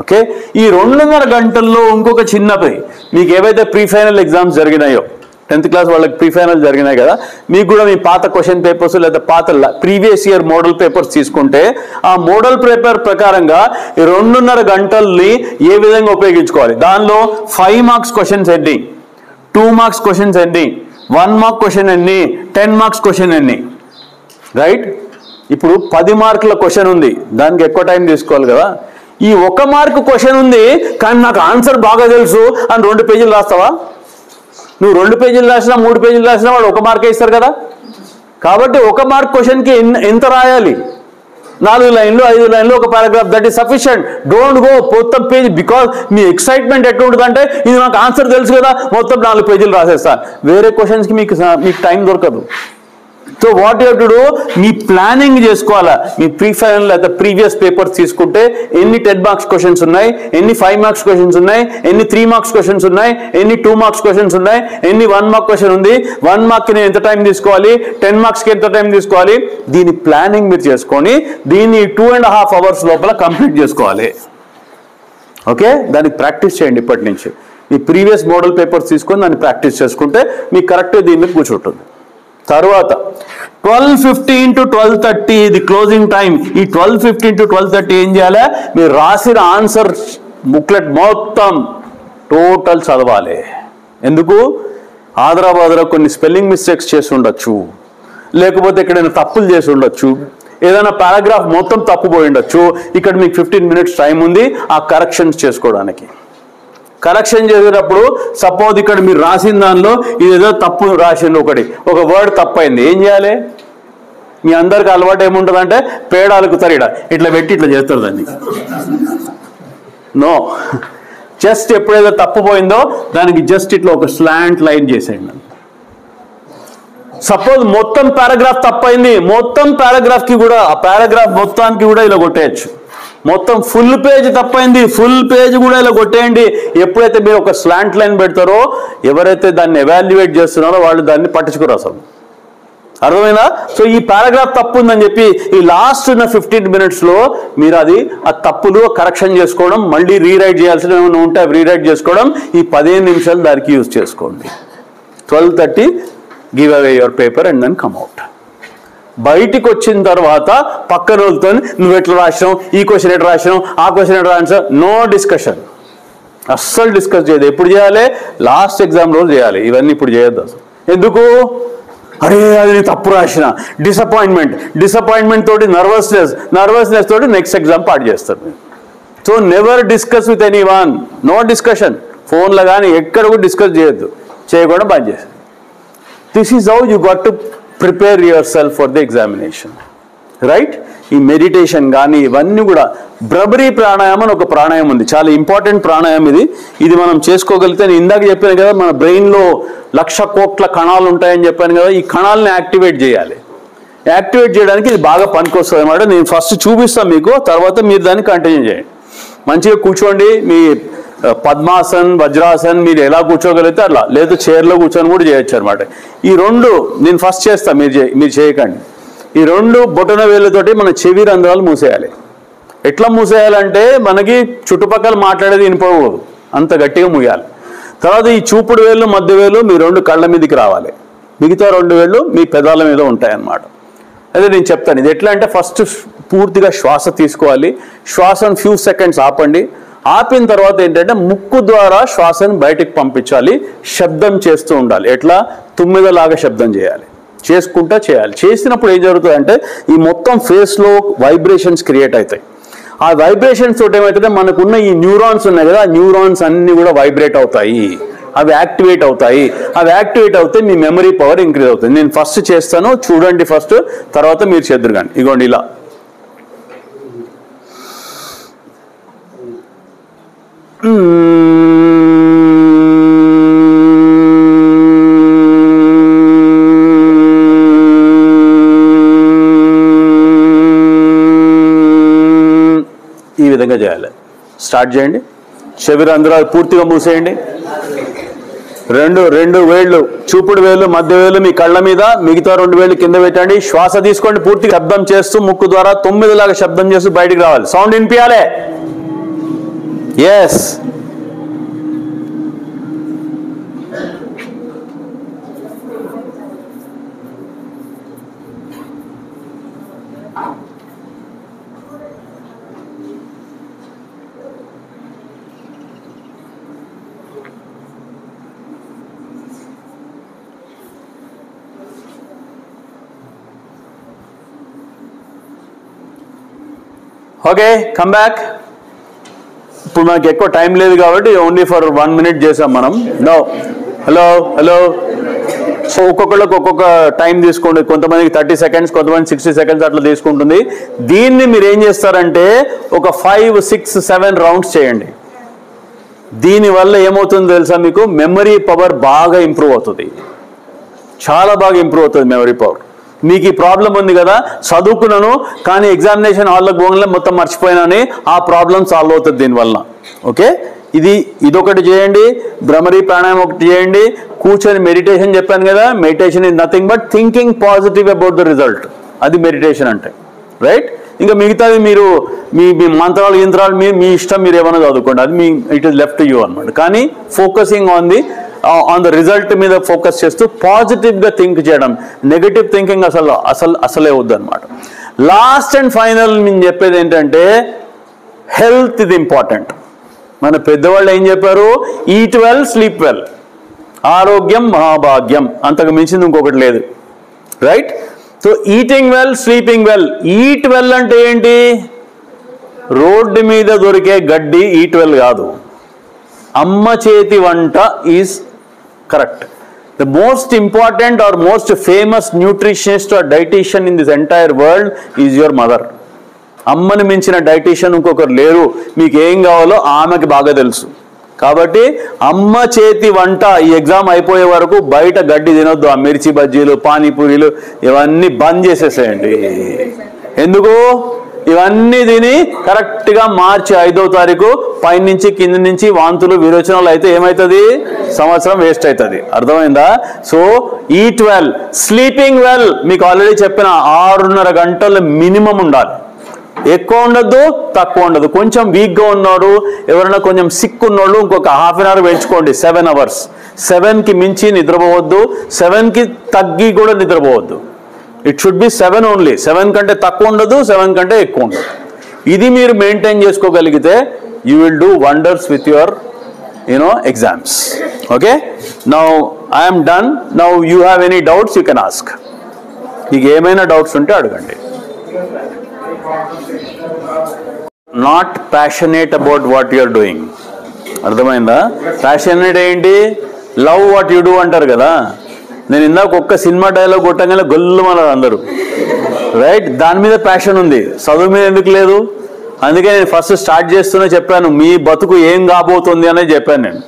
ఓకే, ఈ 2.5 గంటల్లో ఇంకొక చిన్నది, మీకు ఏవైతే ప్రీ ఫైనల్ ఎగ్జామ్స్ జరిగినాయో 10th క్లాస్ వాళ్ళకి ప్రీ ఫైనల్ జరిగినాయి కదా, మీకు కూడా మీ పాత క్వశ్చన్ పేపర్స్ లేదా పాత ప్రీవియస్ ఇయర్ మోడల్ పేపర్స్ తీసుకుంటే ఆ మోడల్ పేపర్ ప్రకారంగా ఈ 2.5 గంటల్ని ఏ విధంగా ఉపయోగించుకోవాలి. దానిలో 5 marks క్వశ్చన్స్ ఎన్ని, 2 marks క్వశ్చన్స్ ఎన్ని, 1 mark క్వశ్చన్ ఎన్ని, 10 marks క్వశ్చన్ ఎన్ని, రైట్. ఇప్పుడు 10 మార్కుల క్వశ్చన్ ఉంది, దానికి ఎక్కువ టైం తీసుకోవాలి కదా. ఈ 1 మార్క్ క్వశ్చన్ ఉంది కానీ నాకు ఆన్సర్ బాగా తెలుసు అని 2 పేజీలు రాస్తావా? నువ్వు 2 పేజీలు రాసినా 3 పేజీలు రాసినా వాళ్ళు 1 మార్కే ఇస్తారు కదా. కాబట్టి 1 మార్క్ క్వశ్చన్కి ఎంత రాయాలి? 4 లైన్లు 5 లైన్లు ఒక paragraph, that is sufficient. Don't go మొత్తం పేజ్, బికాజ్ మీ ఎక్సైట్మెంట్ ఎట్లా ఉంటుందంటే ఇది నాకు ఆన్సర్ తెలుసు కదా మొత్తం 4 పేజీలు రాసేస్తా. వేరే క్వశ్చన్స్కి మీకు టైం దొరకదు. So what you have to do, me planning చేసుకోవాలా. మీ ప్రీ ఫైనల్ లేదా ప్రీవియస్ పేపర్స్ తీసుకుంటే ఎన్ని 10 marks క్వశ్చన్స్ ఉన్నాయి, ఎన్ని 5 marks క్వశ్చన్స్ ఉన్నాయి, ఎన్ని 3 marks క్వశ్చన్స్ ఉన్నాయి, ఎన్ని 2 marks క్వశ్చన్స్ ఉన్నాయి, ఎన్ని 1 mark క్వశ్చన్ ఉంది, 1 markకి నేను ఎంత టైం తీసుకోవాలి, 10 marksకి ఎంత టైం తీసుకోవాలి, దీని ప్లానింగ్ మీరు చేసుకొని దీన్ని 2.5 hours లోపల కంప్లీట్ చేసుకోవాలి. ఓకే, దానికి ప్రాక్టీస్ చేయండి ఇప్పటి నుంచి. మీ ప్రీవియస్ మోడల్ పేపర్స్ తీసుకొని దాన్ని ప్రాక్టీస్ చేసుకుంటే మీకు కరెక్ట్గా దీని మీద కూర్చుంటుంది. తర్వాత 12:15 to 12:30 ఇది క్లోజింగ్ టైం. ఈ 12:15 to 12:30 ఏం చేయాలి, మీరు రాసిన ఆన్సర్ బుక్లెట్ మొత్తం టోటల్ చదవాలి. ఎందుకు, ఆదరాబాదరా కొన్ని స్పెల్లింగ్ మిస్టేక్స్ చేసి ఉండొచ్చు, లేకపోతే ఎక్కడైనా తప్పులు చేసి ఉండొచ్చు, ఏదైనా పారాగ్రాఫ్ మొత్తం తప్పుపోయి ఉండొచ్చు. ఇక్కడ మీకు 15 minutes టైం ఉంది ఆ కరెక్షన్స్ చేసుకోవడానికి. కరెక్షన్ చేసేటప్పుడు సపోజ్ ఇక్కడ మీరు రాసిన దానిలో ఇదేదో తప్పు రాసింది, ఒక వర్డ్ తప్పైంది, ఏం చేయాలి? మీ అందరికి అలవాటు ఏముంటుందంటే పేడాలకు తరిడ ఇట్లా పెట్టి ఇట్లా చేస్తారు దాన్ని. నో, జస్ట్ ఎప్పుడైతే తప్పుపోయిందో దానికి జస్ట్ ఇట్లా ఒక స్లాంట్ లైన్ చేసేయండి. సపోజ్ మొత్తం పారాగ్రాఫ్ తప్పైంది, మొత్తం పారాగ్రాఫ్కి కూడా ఆ పారాగ్రాఫ్ మొత్తానికి కూడా ఇలా కొట్టేయచ్చు. మొత్తం ఫుల్ పేజ్ తప్పైంది, ఫుల్ పేజ్ కూడా ఇలా కొట్టేయండి. ఎప్పుడైతే మీరు ఒక స్లాంట్ లైన్ పెడతారో ఎవరైతే దాన్ని ఎవాల్యుయేట్ చేస్తున్నారో వాళ్ళు దాన్ని పట్టించుకోరు అసలు. అర్థమైందా? సో ఈ పారాగ్రాఫ్ తప్పు ఉందని చెప్పి ఈ లాస్ట్ ఉన్న 15 minutesలో మీరు ఆ తప్పులు కరెక్షన్ చేసుకోవడం, మళ్ళీ రీరైట్ చేయాల్సిన ఏమైనా ఉంటే అవి రీరైట్ చేసుకోవడం, ఈ 15 నిమిషాలు దానికి యూజ్ చేసుకోండి. 12:30 give away your paper and then come out. బయటికి వచ్చిన తర్వాత పక్కన రోజుతో నువ్వు ఎట్లా రాసినావు, ఈ క్వశ్చన్ ఎట్లా రాసినావు, ఆ క్వశ్చన్ ఎట్లా రాసినావు, నో డిస్కషన్. అస్సలు డిస్కస్ చేయదు. ఎప్పుడు చేయాలి? లాస్ట్ ఎగ్జామ్ రోజు చేయాలి. ఇవన్నీ ఇప్పుడు చేయొద్దు అసలు. ఎందుకు? అరే అది నేను తప్పు రాసిన, డిసప్పాయింట్మెంట్ తోటి నర్వస్నెస్ తోటి నెక్స్ట్ ఎగ్జామ్ పాటు చేస్తారు. So never discuss with any one, no discussion. ఫోన్లో కానీ ఎక్కడ కూడా డిస్కస్ చేయొద్దు, చేయకుండా బంద్ చేస్తారు. This is how you got to prepare your self for the examination, right? ఈ మెడిటేషన్ కానీ ఇవన్నీ కూడా భ్రమరీ ప్రాణాయామం అని ఒక ప్రాణాయామం ఉంది, చాలా ఇంపార్టెంట్ ప్రాణాయామం ఇది మనం చేసుకోగలిగితే, నేను ఇందాక చెప్పాను కదా మన బ్రెయిన్లో 1,00,000 కోట్ల కణాలు ఉంటాయని చెప్పాను కదా, ఈ కణాలని యాక్టివేట్ చేయాలి. యాక్టివేట్ చేయడానికి ఇది బాగా పనికొస్తుంది అన్నమాట. నేను ఫస్ట్ చూపిస్తాను మీకు, తర్వాత మీరు దాన్ని కంటిన్యూ చేయండి. మంచిగా కూర్చోండి, మీ పద్మాసన్ వజ్రాసన్ మీరు ఎలా కూర్చోగలిగితే అట్లా, లేదా చైర్లో కూర్చొని కూడా చేయొచ్చు అనమాట. ఈ 2 నేను ఫస్ట్ చేస్తాను, మీరు చేయకండి. ఈ 2 బొటన వేళ్ళతోటి మన చెవి రంధ్రాలు మూసేయాలి. ఎట్లా మూసేయాలంటే మనకి చుట్టుపక్కల మాట్లాడేది వినిపోకూడదు, అంత గట్టిగా మూయాలి. తర్వాత ఈ చూపుడు వేళ్ళు మధ్య వేలు మీ 2 కళ్ళ మీదకి రావాలి, మిగతా 2 వేళ్ళు మీ పెదాల మీద ఉంటాయన్నమాట. అదే నేను చెప్తాను. ఇది ఎట్లా అంటే ఫస్ట్ పూర్తిగా శ్వాస తీసుకోవాలి, శ్వాసను ఫ్యూ సెకండ్స్ ఆపండి. ఆపిన తర్వాత ఏంటంటే ముక్కు ద్వారా శ్వాసను బయటకు పంపించాలి, శబ్దం చేస్తూ ఉండాలి. ఎట్లా? తుమ్మిదలాగా శబ్దం చేయాలి, చేసుకుంటా చేయాలి. చేసినప్పుడు ఏం జరుగుతుందంటే ఈ మొత్తం ఫేస్లో వైబ్రేషన్స్ క్రియేట్ అవుతాయి. ఆ వైబ్రేషన్స్ తోటి ఏమవుతుంటే మనకున్న ఈ న్యూరాన్స్ ఉన్నాయి కదా, ఆ న్యూరాన్స్ అన్నీ కూడా వైబ్రేట్ అవుతాయి, అవి యాక్టివేట్ అవుతాయి. అవి యాక్టివేట్ అవుతే మీ మెమరీ పవర్ ఇంక్రీజ్ అవుతుంది. నేను ఫస్ట్ చేస్తాను, చూడండి ఫస్ట్, తర్వాత మీరు చేద్దరు కానీ. ఇగోండి ఇలా ఈ విధంగా చేయాలి. స్టార్ట్ చేయండి. చెవి రంధ్రాలు పూర్తిగా మూసేయండి. రెండు వేళ్ళు, చూపుడు వేలు, మధ్య వేలు మీ కళ్ళ మీద, మిగతా 2 వేళ్ళు కింద పెట్టండి. శ్వాస తీసుకోండి, పూర్తిగా శబ్దం చేస్తూ ముక్కు ద్వారా 9 లాగా శబ్దం చేస్తూ బయటికి రావాలి. సౌండ్ వినిపించాలి. ఎస్. Okay, come back. ఇప్పుడు మనకి ఎక్కువ టైం లేదు కాబట్టి ఓన్లీ ఫర్ 1 minute చేసాం మనం. No, hello. సో ఒక్కొక్కళ్ళకి ఒక్కొక్క టైం తీసుకోండి. కొంతమందికి 30 seconds, కొంతమంది 60 seconds అట్లా తీసుకుంటుంది. దీన్ని మీరు ఏం చేస్తారంటే ఒక 5, 6, 7 రౌండ్స్ చేయండి. దీనివల్ల ఏమవుతుందో తెలుసా మీకు? మెమరీ పవర్ బాగా ఇంప్రూవ్ అవుతుంది, చాలా బాగా ఇంప్రూవ్ అవుతుంది మెమరీ పవర్. మీకు ఈ ప్రాబ్లం ఉంది కదా, చదువుకున్నాను కానీ ఎగ్జామినేషన్ హాల్లోకి పోగానే మొత్తం మర్చిపోయినాని, ఆ ప్రాబ్లం సాల్వ్ అవుతుంది దీనివల్ల. ఓకే, ఇదొకటి చేయండి. భ్రమరీ ప్రాణాయామం ఒకటి చేయండి. కూర్చొని మెడిటేషన్ చెప్పాను కదా, meditation is nothing but thinking positive about the result. అది మెడిటేషన్ అంటే, రైట్? ఇంకా మిగతాది మీరు మీ మంత్రాలు యంత్రాలు మీ ఇష్టం, మీరు ఏమైనా చదువుకోండి, అది it is left to you అనమాట. కానీ ఫోకసింగ్ ఆన్ ద రిజల్ట్ మీద ఫోకస్ చేస్తూ పాజిటివ్గా థింక్ చేయడం. నెగటివ్ థింకింగ్ అసలే వద్దు అనమాట. లాస్ట్ అండ్ ఫైనల్ నేను చెప్పేది ఏంటంటే హెల్త్ ఇది ఇంపార్టెంట్. మన పెద్దవాళ్ళు ఏం చెప్పారు? Eat well, sleep well. ఆరోగ్యం మహాభాగ్యం, అంతకు మించింది ఇంకొకటి లేదు, right? So eating well, sleeping well. Eat well అంటే ఏంటి? రోడ్డు మీద దొరికే గడ్డి ఈట్ వెల్ కాదు. అమ్మ చేతి వంట is correct. The most important or most famous nutritionist or dietitian in this entire world is your mother. అమ్మని మించిన డైటీషియన్ ఇంకొకరు లేరు. మీకు ఏం కావాలో ఆమెకి బాగా తెలుసు. కాబట్టి అమ్మ చేతి వంట ఈ ఎగ్జామ్ అయిపోయే వరకు బయట గడ్డి తినొద్దు. ఆ మిర్చి బజ్జీలు, పానీపూరీలు ఇవన్నీ బంద్ చేసేసేయండి. ఎందుకు? ఇవన్నీ తిని కరెక్ట్గా మార్చి 5వ తారీఖు పైనుంచి కింద నుంచి వాంతులు విరోచనాలు అయితే ఏమవుతుంది? సంవత్సరం వేస్ట్ అవుతుంది. అర్థమైందా? So eat well, sleeping well. మీకు ఆల్రెడీ చెప్పిన 6.5 గంటలు మినిమం ఉండాలి. ఎక్కువ ఉండద్దు, తక్కువ ఉండదు. కొంచెం వీక్గా ఉన్నాడు, ఎవరైనా కొంచెం సిక్ ఉన్నోళ్ళు ఇంకొక ½ an hour పెంచుకోండి. 7 hours. 7కి మించి నిద్రపోవద్దు, 7కి తగ్గి కూడా నిద్రపోవద్దు. It should be 7 only. 7 కంటే తక్కువ ఉండదు, 7 కంటే ఎక్కువ ఉండదు. ఇది మీరు మెయింటైన్ చేసుకోగలిగితే you will do wonders with your exams. Okay, now I'm done. Now you have any doubts you can ask. మీకు ఏమైనా డౌట్స్ ఉంటే అడగండి. Not passionate about what you're doing. అర్థమైందా? ప్యాషనేట్ ఏంటి? లవ్ వాట్ యూ డూ అంటారు కదా. నేను ఇందాక ఒక్క సినిమా డైలాగ్ కొట్టగానే గొల్లు మన అందరూ, రైట్? దాని మీద ప్యాషన్ ఉంది, చదువు మీద ఎందుకు లేదు? అందుకే నేను ఫస్ట్ స్టార్ట్ చేస్తూనే చెప్పాను, మీ బతుకు ఏం కాబోతుంది అనేది చెప్పాను నేను.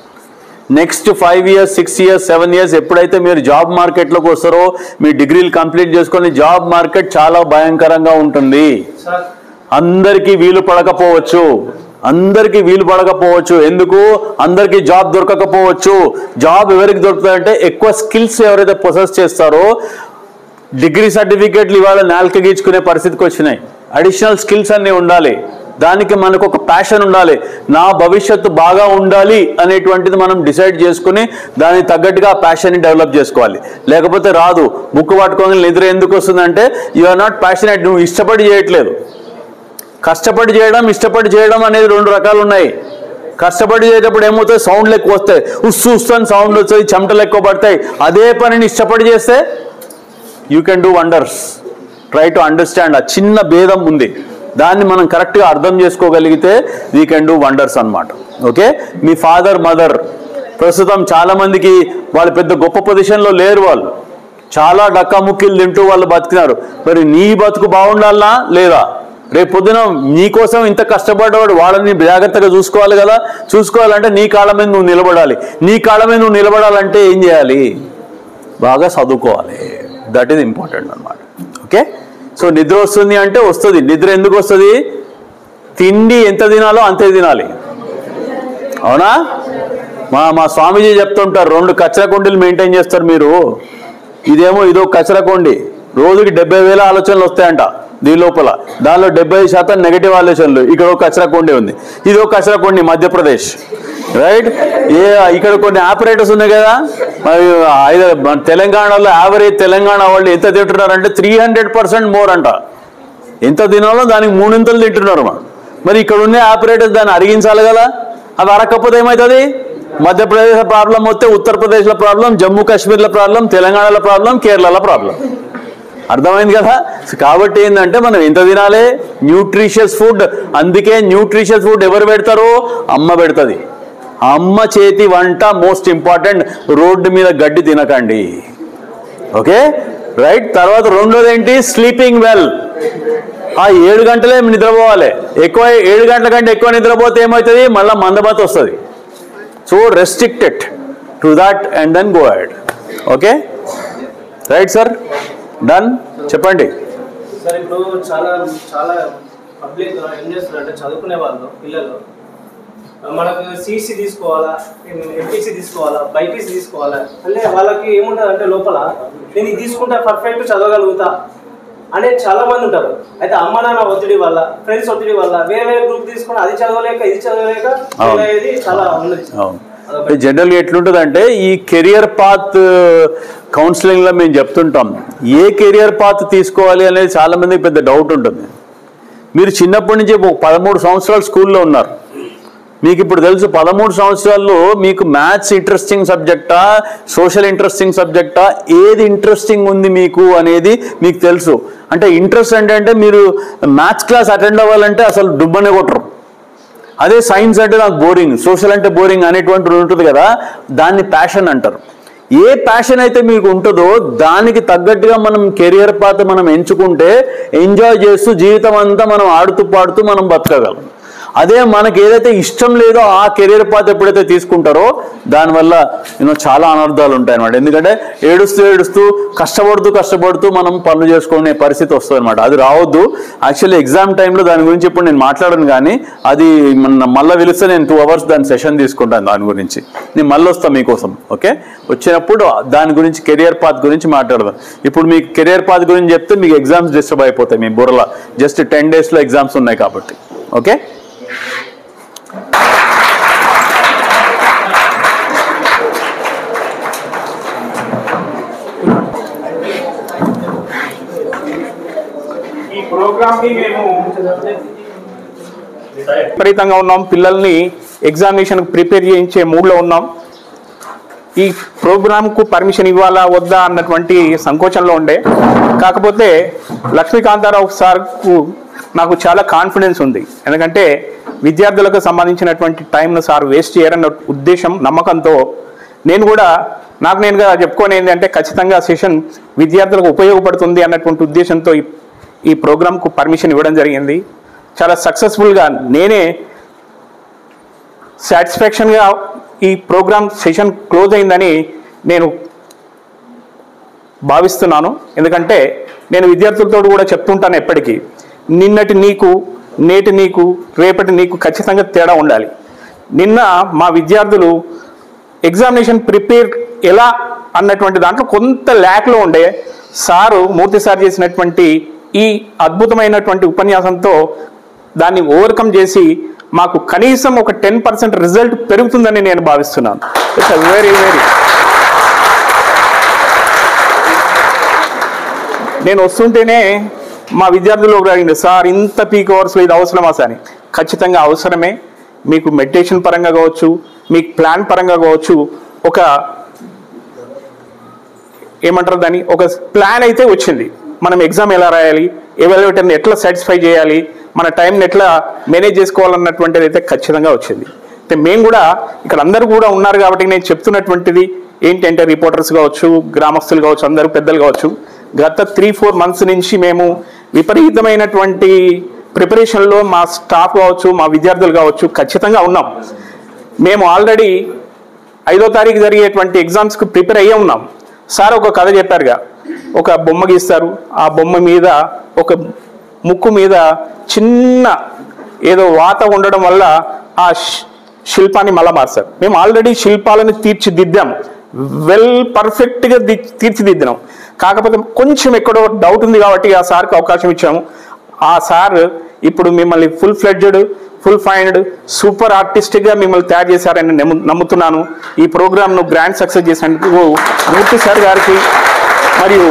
నెక్స్ట్ 5 years, 6 years, 7 years ఎప్పుడైతే మీరు జాబ్ మార్కెట్లోకి వస్తారో, మీ డిగ్రీలు కంప్లీట్ చేసుకొని, జాబ్ మార్కెట్ చాలా భయంకరంగా ఉంటుంది. అందరికీ వీలు పడకపోవచ్చు. ఎందుకు? అందరికీ జాబ్ దొరకకపోవచ్చు. జాబ్ ఎవరికి దొరుకుతాయంటే ఎక్కువ స్కిల్స్ ఎవరైతే పొసెస్ చేస్తారో, డిగ్రీ సర్టిఫికేట్లు ఇవాళ నాలుక గీచుకునే పరిస్థితికి వచ్చినాయి. అడిషనల్ స్కిల్స్ అన్నీ ఉండాలి. దానికి మనకు ఒక ప్యాషన్ ఉండాలి. నా భవిష్యత్తు బాగా ఉండాలి అనేటువంటిది మనం డిసైడ్ చేసుకుని దానికి తగ్గట్టుగా ఆ ప్యాషన్ని డెవలప్ చేసుకోవాలి. లేకపోతే రాదు. బుక్ పట్టుకోగానే నిద్ర ఎందుకు వస్తుందంటే యు ఆర్ నాట్ ప్యాషనేట్. నువ్వు ఇష్టపడి చేయట్లేదు. కష్టపడి చేయడం, ఇష్టపడి చేయడం అనేది 2 రకాలు ఉన్నాయి. కష్టపడి చేసేటప్పుడు ఏమవుతాయి? సౌండ్లు ఎక్కువ వస్తాయి, ఉస్సు సౌండ్ వస్తాయి, చెమటలు ఎక్కువ పడతాయి. అదే పనిని ఇష్టపడి చేస్తే you can do wonders. Try to understand. ఆ చిన్న భేదం ఉంది, దాన్ని మనం కరెక్ట్గా అర్థం చేసుకోగలిగితే వీ కెన్ డూ వండర్స్ అనమాట. ఓకే, మీ ఫాదర్ మదర్ ప్రస్తుతం చాలామందికి వాళ్ళు పెద్ద గొప్ప పొజిషన్లో లేరు. వాళ్ళు చాలా డక్కా ముక్కిలు తింటూ వాళ్ళు బతికినారు. మరి నీ బతుకు బాగుండాలా లేదా? రేపు పొద్దున నీకోసం ఇంత కష్టపడ్డవాడు, వాళ్ళని జాగ్రత్తగా చూసుకోవాలి కదా. చూసుకోవాలంటే నీ కాళ్ళ మీద నువ్వు నిలబడాలి. నీ కాళ్ళ మీద నువ్వు నిలబడాలంటే ఏం చేయాలి? బాగా చదువుకోవాలి. దట్ ఈజ్ ఇంపార్టెంట్ అనమాట. ఓకే, సో నిద్ర వస్తుంది అంటే వస్తుంది. నిద్ర ఎందుకు వస్తుంది? తిండి ఎంత తినాలో అంతే తినాలి. అవునా? మా స్వామీజీ చెప్తుంటారు, 2 కచరా కొండీలు మెయింటైన్ చేస్తారు మీరు. ఇదో కచరా కొండి, రోజుకి 70,000 ఆలోచనలు వస్తాయంట దీని లోపల. దానిలో 70% నెగటివ్ ఆలోచనలు. ఇక్కడ ఒక కచరా కొండి ఉంది, ఇదో కచరా కొండి మధ్యప్రదేశ్, రైట్. ఇక్కడ కొన్ని ఆపరేటర్స్ ఉన్నాయి కదా, మరి తెలంగాణలో యావరేజ్ తెలంగాణ వాళ్ళు ఎంత తింటున్నారంటే 300% మోర్ అంట. ఎంత తినాలో దానికి 3 తింటున్నారు. మరి ఇక్కడ ఉన్న ఆపరేటర్స్ దాన్ని అరిగించాలి కదా. అవి అరగకపోతే ఏమవుతుంది? మధ్యప్రదేశ్లో ప్రాబ్లం వస్తే ఉత్తరప్రదేశ్లో ప్రాబ్లం, జమ్మూ కాశ్మీర్లో ప్రాబ్లం, తెలంగాణలో ప్రాబ్లం, కేరళలో ప్రాబ్లం. అర్థమైంది కదా. కాబట్టి ఏంటంటే మనం ఎంత తినాలి? Nutritious food. అందుకే న్యూట్రిషియస్ ఫుడ్ ఎవరు పెడతారు? అమ్మ పెడుతుంది. అమ్మ చేతి వంట మోస్ట్ ఇంపార్టెంట్. రోడ్డు మీద గడ్డి తినకండి, ఓకే, రైట్. తర్వాత రెండోది ఏంటి? Sleeping well. 7 గంటలే నిద్రపోవాలి. 7 గంటల కంటే ఎక్కువ నిద్రపోతే ఏమవుతుంది? మళ్ళీ మందబత వస్తుంది. So restricted to that and then go ahead. Okay, right sir, done. చెప్పండి సార్. ఇప్పుడు చాలా చాలా పబ్లిక్ ఏం చేస్తారంటే చదువుకునే వాళ్ళు పిల్లలు మనకు సిసి తీసుకోవాలా, ఎంపీసీ తీసుకోవాలా, బైపీసీ తీసుకోవాలా అంటే వాళ్ళకి ఏముంటుంది అంటే లోపల నేను ఇది తీసుకుంటా పర్ఫెక్ట్ చదవగలుగుతా అనేది చాలా మంది ఉంటారు. అయితే అమ్మ నాన్న ఒత్తిడి వల్ల, ఫ్రెండ్స్ ఒత్తిడి వల్ల వేరే గ్రూప్ తీసుకుని అది చదవలేక ఇది చదవలేక అనేది చాలా ఉన్నది. జనరల్గా ఎట్లుంటుంది అంటే ఈ కెరియర్ పాత్ కౌన్సిలింగ్లో మేము చెప్తుంటాం, ఏ కెరియర్ పాత్ తీసుకోవాలి అనేది చాలా మందికి పెద్ద డౌట్ ఉంటుంది. మీరు చిన్నప్పటి నుంచి 13 సంవత్సరాలు స్కూల్లో ఉన్నారు. మీకు ఇప్పుడు తెలుసు 13 సంవత్సరాల్లో మీకు మ్యాథ్స్ ఇంట్రెస్టింగ్ సబ్జెక్టా, సోషల్ ఇంట్రెస్టింగ్ సబ్జెక్టా, ఏది ఇంట్రెస్టింగ్ ఉంది మీకు అనేది మీకు తెలుసు. అంటే ఇంట్రెస్ట్ అంటే మీరు మ్యాథ్స్ క్లాస్ అటెండ్ అవ్వాలంటే అసలు దుబ్బనే కొట్టరు. అదే సైన్స్ అంటే నాకు బోరింగ్, సోషల్ అంటే బోరింగ్ అనేటువంటి ఉంటుంది కదా, దాన్ని ప్యాషన్ అంటారు. ఏ ప్యాషన్ అయితే మీకు ఉంటుందో దానికి తగ్గట్టుగా మనం కెరియర్ పాత్ మనం ఎంచుకుంటే ఎంజాయ్ చేస్తూ జీవితం అంతా మనం ఆడుతూ పాడుతూ మనం బతకగలం. అదే మనకి ఏదైతే ఇష్టం లేదో ఆ కెరీర్ పాత్ ఎప్పుడైతే తీసుకుంటారో దానివల్ల చాలా అనర్థాలు ఉంటాయి అనమాట. ఎందుకంటే ఏడుస్తూ కష్టపడుతూ మనం పనులు చేసుకునే పరిస్థితి వస్తుంది అనమాట. అది రావద్దు. యాక్చువల్లీ ఎగ్జామ్ టైంలో దాని గురించి ఇప్పుడు నేను మాట్లాడను, కానీ అది మళ్ళీ పిలిస్తే నేను 2 hours దాని సెషన్ తీసుకుంటాను. దాని గురించి నేను మళ్ళీ వస్తాను మీకోసం, ఓకే. వచ్చినప్పుడు దాని గురించి కెరియర్ పాత్ గురించి మాట్లాడదాం. ఇప్పుడు మీకు కెరియర్ పాత్ గురించి చెప్తే మీకు ఎగ్జామ్స్ డిస్టర్బ్ అయిపోతాయి మీ బుర్రలో. జస్ట్ 10 daysలో ఎగ్జామ్స్ ఉన్నాయి కాబట్టి, ఓకే. ఈ ప్రోగ్రామ్ ని మేము విపరీతంగా ఉన్నాం. పిల్లల్ని ఎగ్జామినేషన్ ప్రిపేర్ చేయించే మూడ్లో ఉన్నాం. ఈ ప్రోగ్రామ్కు పర్మిషన్ ఇవ్వాలా వద్దా అన్నటువంటి సంకోచంలో ఉండే. కాకపోతే లక్ష్మీకాంతారావు సార్కు నాకు చాలా కాన్ఫిడెన్స్ ఉంది. ఎందుకంటే విద్యార్థులకు సంబంధించినటువంటి టైంను సార్ వేస్ట్ చేయరన్న ఉద్దేశం, నమ్మకంతో నేను కూడా నాకు నేనుగా చెప్పుకొని ఏంటంటే ఖచ్చితంగా సెషన్ విద్యార్థులకు ఉపయోగపడుతుంది అన్నటువంటి ఉద్దేశంతో ఈ ప్రోగ్రాంకు పర్మిషన్ ఇవ్వడం జరిగింది. చాలా సక్సెస్ఫుల్గా నేనే సాటిస్ఫాక్షన్గా ఈ ప్రోగ్రామ్ సెషన్ క్లోజ్ అయిందని నేను భావిస్తున్నాను. ఎందుకంటే నేను విద్యార్థులతో కూడా చెప్తుంటాను ఎప్పటికీ, నిన్నటి నీకు, నేటి నీకు, రేపటి నీకు ఖచ్చితంగా తేడా ఉండాలి. నిన్న మా విద్యార్థులు ఎగ్జామినేషన్ ప్రిపేర్ ఎలా అన్నటువంటి దాంట్లో కొంత ల్యాక్లో ఉండే. సారు మూర్తి సార్ చేసినటువంటి ఈ అద్భుతమైనటువంటి ఉపన్యాసంతో దాన్ని ఓవర్కమ్ చేసి మాకు కనీసం ఒక 10% రిజల్ట్ పెరుగుతుందని నేను భావిస్తున్నాను. ఇట్స్ వెరీ నేను వస్తుంటేనే మా విద్యార్థులు ఒకరు అడిగింది, సార్ ఇంత పీక్ అవర్స్లో ఇది అవసరమా సార్ అని. ఖచ్చితంగా అవసరమే. మీకు మెడిటేషన్ పరంగా కావచ్చు, మీకు ప్లాన్ పరంగా కావచ్చు, ఒక ఏమంటారు దాన్ని, ఒక ప్లాన్ అయితే వచ్చింది. మనం ఎగ్జామ్ ఎలా రాయాలి, ఎవాల్యుయేటర్ని ఎట్లా సాటిస్ఫై చేయాలి, మన టైంని ఎట్లా మేనేజ్ చేసుకోవాలన్నటువంటిది అయితే ఖచ్చితంగా వచ్చింది. అయితే మేము కూడా ఇక్కడ అందరూ కూడా ఉన్నారు కాబట్టి నేను చెప్తున్నటువంటిది ఏంటంటే, రిపోర్టర్స్ కావచ్చు, గ్రామస్తులు కావచ్చు, అందరూ పెద్దలు కావచ్చు, గత 3-4 months నుంచి మేము విపరీతమైనటువంటి ప్రిపరేషన్లో మా స్టాఫ్ కావచ్చు, మా విద్యార్థులు కావచ్చు ఖచ్చితంగా ఉన్నాం. మేము ఆల్రెడీ 5వ తారీఖు జరిగేటువంటి ఎగ్జామ్స్కి ప్రిపేర్ అయ్యే ఉన్నాం. సార్ ఒక కథ చెప్పారుగా, ఒక బొమ్మ గీస్తారు, ఆ బొమ్మ మీద ఒక ముక్కు మీద చిన్న ఏదో వాత ఉండడం వల్ల ఆ శిల్పాన్ని మళ్ళా మార్చారు. మేము ఆల్రెడీ శిల్పాలను తీర్చిదిద్దాము, పర్ఫెక్ట్గా తీర్చిదిద్దాం. కాకపోతే కొంచెం ఎక్కడో డౌట్ ఉంది కాబట్టి ఆ సార్కి అవకాశం ఇచ్చాము. ఆ సార్ ఇప్పుడు మిమ్మల్ని ఫుల్ ఫైండ్ సూపర్ ఆర్టిస్ట్గా మిమ్మల్ని తయారు చేశారని నమ్ముతున్నాను. ఈ ప్రోగ్రామ్ను గ్రాండ్ సక్సెస్ చేసినందుకు మూర్తి సార్ గారికి మరియు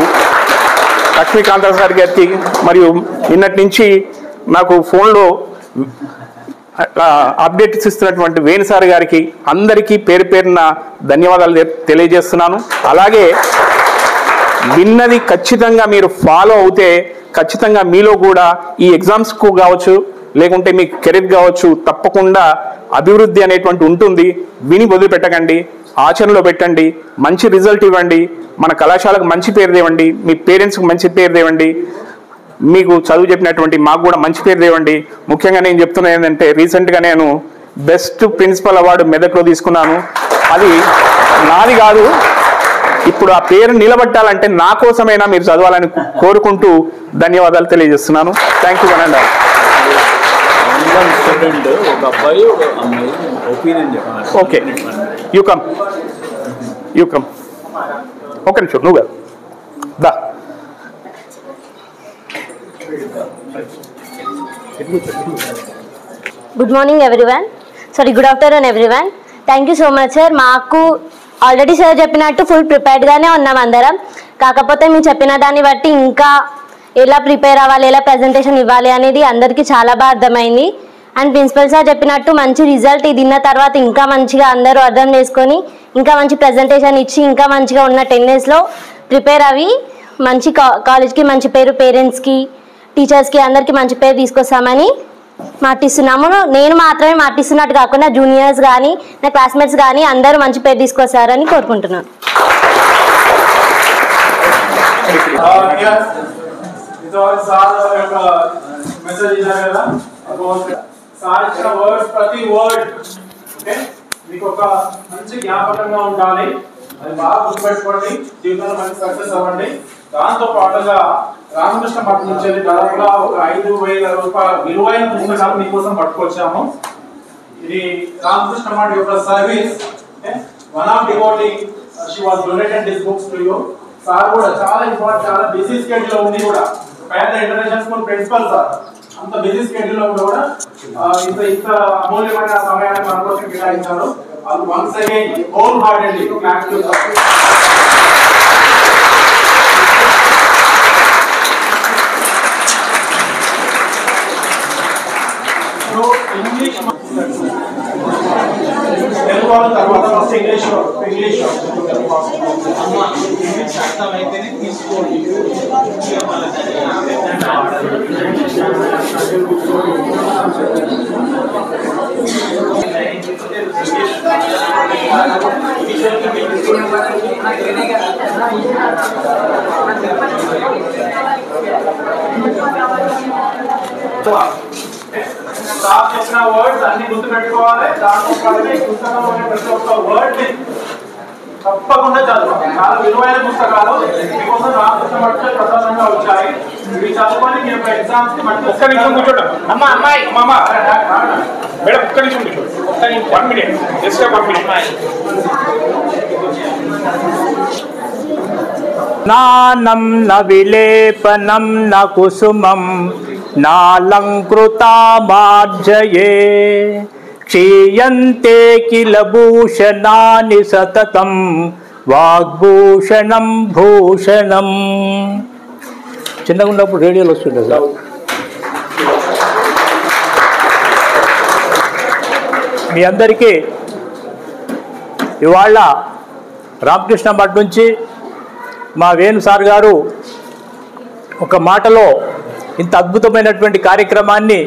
లక్ష్మీకాంత సార్ గారికి మరియు నిన్నటి నుంచి నాకు ఫోన్లో అప్డేట్స్ ఇస్తున్నటువంటి వేణు సార్ గారికి అందరికీ పేరు పేరున ధన్యవాదాలు తెలియజేస్తున్నాను. అలాగే విన్నది ఖచ్చితంగా మీరు ఫాలో అవుతే ఖచ్చితంగా మీలో కూడా ఈ ఎగ్జామ్స్కు కావచ్చు, లేకుంటే మీ కెరీర్ కావచ్చు, తప్పకుండా అభివృద్ధి అనేటువంటి ఉంటుంది. విని వదిలిపెట్టకండి, ఆచరణలో పెట్టండి, మంచి రిజల్ట్ ఇవ్వండి, మన కళాశాలకు మంచి పేరు తేవండి, మీ పేరెంట్స్కి మంచి పేరు తేవండి, మీకు చదువు చెప్పినటువంటి మాకు కూడా మంచి పేరు తేవండి. ముఖ్యంగా నేను చెప్తున్నా ఏంటంటే రీసెంట్గా నేను బెస్ట్ ప్రిన్సిపల్ అవార్డు మెదక్లో తీసుకున్నాను. అది నాది కాదు, ఇప్పుడు ఆ పేరు నిలబట్టాలంటే నా కోసమైనా మీరు చదవాలని కోరుకుంటూ ధన్యవాదాలు తెలియజేస్తున్నాను. థ్యాంక్ యూ అనండి. ఓకే, యూ కమ్ ఓకే నిమిషం నువ్వు కాదు దా. Good morning everyone, good afternoon everyone. Thank you so much sir. మాకు ఆల్రెడీ సార్ చెప్పినట్టు ఫుల్ ప్రిపేర్డ్గానే ఉన్నాం అందరం. కాకపోతే మీరు చెప్పిన దాన్ని బట్టి ఇంకా ఎలా ప్రిపేర్ అవ్వాలి, ఎలా ప్రజెంటేషన్ ఇవ్వాలి అనేది అందరికీ చాలా బాగా అర్థమైంది. అండ్ ప్రిన్సిపల్ సార్ చెప్పినట్టు మంచి రిజల్ట్ ఇది విన్న తర్వాత ఇంకా మంచిగా అందరూ అర్థం చేసుకొని ఇంకా మంచి ప్రజెంటేషన్ ఇచ్చి ఇంకా మంచిగా ఉన్న 10 daysలో ప్రిపేర్ అవి మంచి కాలేజ్కి మంచి పేరు, పేరెంట్స్కి, టీచర్స్కి అందరికీ మంచి పేరు తీసుకొస్తామని మాటిస్తున్నాము. నేను మాత్రమే మాటిస్తున్నట్టు కాకుండా జూనియర్స్ కానీ నా క్లాస్మేట్స్ కానీ అందరూ మంచి పేరు తీసుకొస్తారని కోరుకుంటున్నాను. మీకు ఒక మంచి జ్ఞాపకంగా ఉండాలి, అది బాగా గుర్తుపెట్టుకోండి, జీవితంలో మంచి సక్సెస్ అవ్వండి. దాంతో పాటుగా రామకృష్ణ మఠం నుంచి దాదాపుగా ఒక 5,000 రూపాయల విలువైన పుస్తకాలు మీకోసం పట్టుకొచ్చాము. ఇది రామకృష్ణ మఠం యొక్క service. One of devotee she was donated this books to you. Sir కూడా చాలా ఇంపార్టెంట్, చాలా బిజీ స్కెడ్యూల్ లో ఉండి కూడా పెద్ద ఇంటర్నేషనల్ స్కూల్ ప్రిన్సిపల్ సార్ అంత బిజీ స్కెడ్యూల్ లో కూడా ఇంత అమూల్యమైన సమయాన్ని మన కోసం కేటాయించారు. అది once again whole heartedly thank you sir. So English Telugu తర్వాత ఫస్ట్ ఇంగ్లీష్ అర్థమైతేనే తీసుకోండి. సార్ చెప్పిన వర్డ్స్ అన్ని గుర్తుపెట్టుకోవాలి. దాంతో పాటు పుస్తకంలోని ప్రతి ఒక్క వర్డ్ తప్పకుండా చదవాలి. చాలా విలువైన పుస్తకాలు మీకోసం రామకృష్ణ మఠంలో ప్రసాదంగా వచ్చాయి. ఇవి చదువుకొని మీ యొక్క ఎగ్జామ్స్ కి మంచి. ఒక్క నిమిషం కూర్చోండి అమ్మా. అమ్మాయి మేడం, ఒక్క నిమిషం కూర్చోండి. 1 minute, జస్ట్ 1 minute. నానం న విలేపనం న కుసుమం నాలంకృతా మార్జయే క్షీయంతే కిల భూషణాని సతతం వాగ్భూషణం భూషణం. చిన్నగా ఉన్నప్పుడు రేడియోలో వస్తుండే సార్. మీ అందరికీ ఇవాళ రామకృష్ణ మఠం నుంచి మా వేణు సార్ గారు ఒక మాటలో ఇంత అద్భుతమైనటువంటి కార్యక్రమాన్ని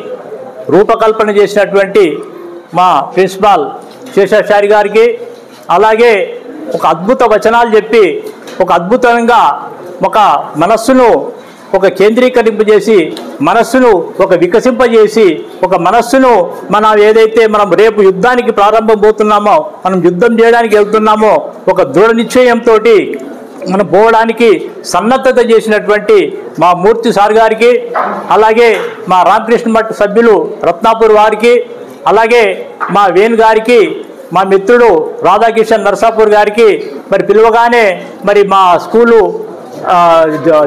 రూపకల్పన చేసినటువంటి మా ప్రిన్సిపాల్ శేషాచారి గారికి, అలాగే ఒక అద్భుత వచనాలు చెప్పి ఒక అద్భుతంగా ఒక మనస్సును ఒక కేంద్రీకరింపజేసి మనస్సును ఒక వికసింపజేసి ఒక మనస్సును మనం ఏదైతే మనం రేపు యుద్ధానికి ప్రారంభమవుతున్నామో, మనం యుద్ధం చేయడానికి వెళ్తున్నామో ఒక దృఢ నిశ్చయంతో మనం పోవడానికి సన్నద్ధత చేసినటువంటి మా మూర్తి సార్ గారికి, అలాగే మా రామకృష్ణ మఠ్ సభ్యులు రత్నాపూర్ వారికి, అలాగే మా వేణు గారికి, మా మిత్రుడు రాధాకిషన్ నర్సాపూర్ గారికి మరి పిలువగానే మరి మా స్కూలు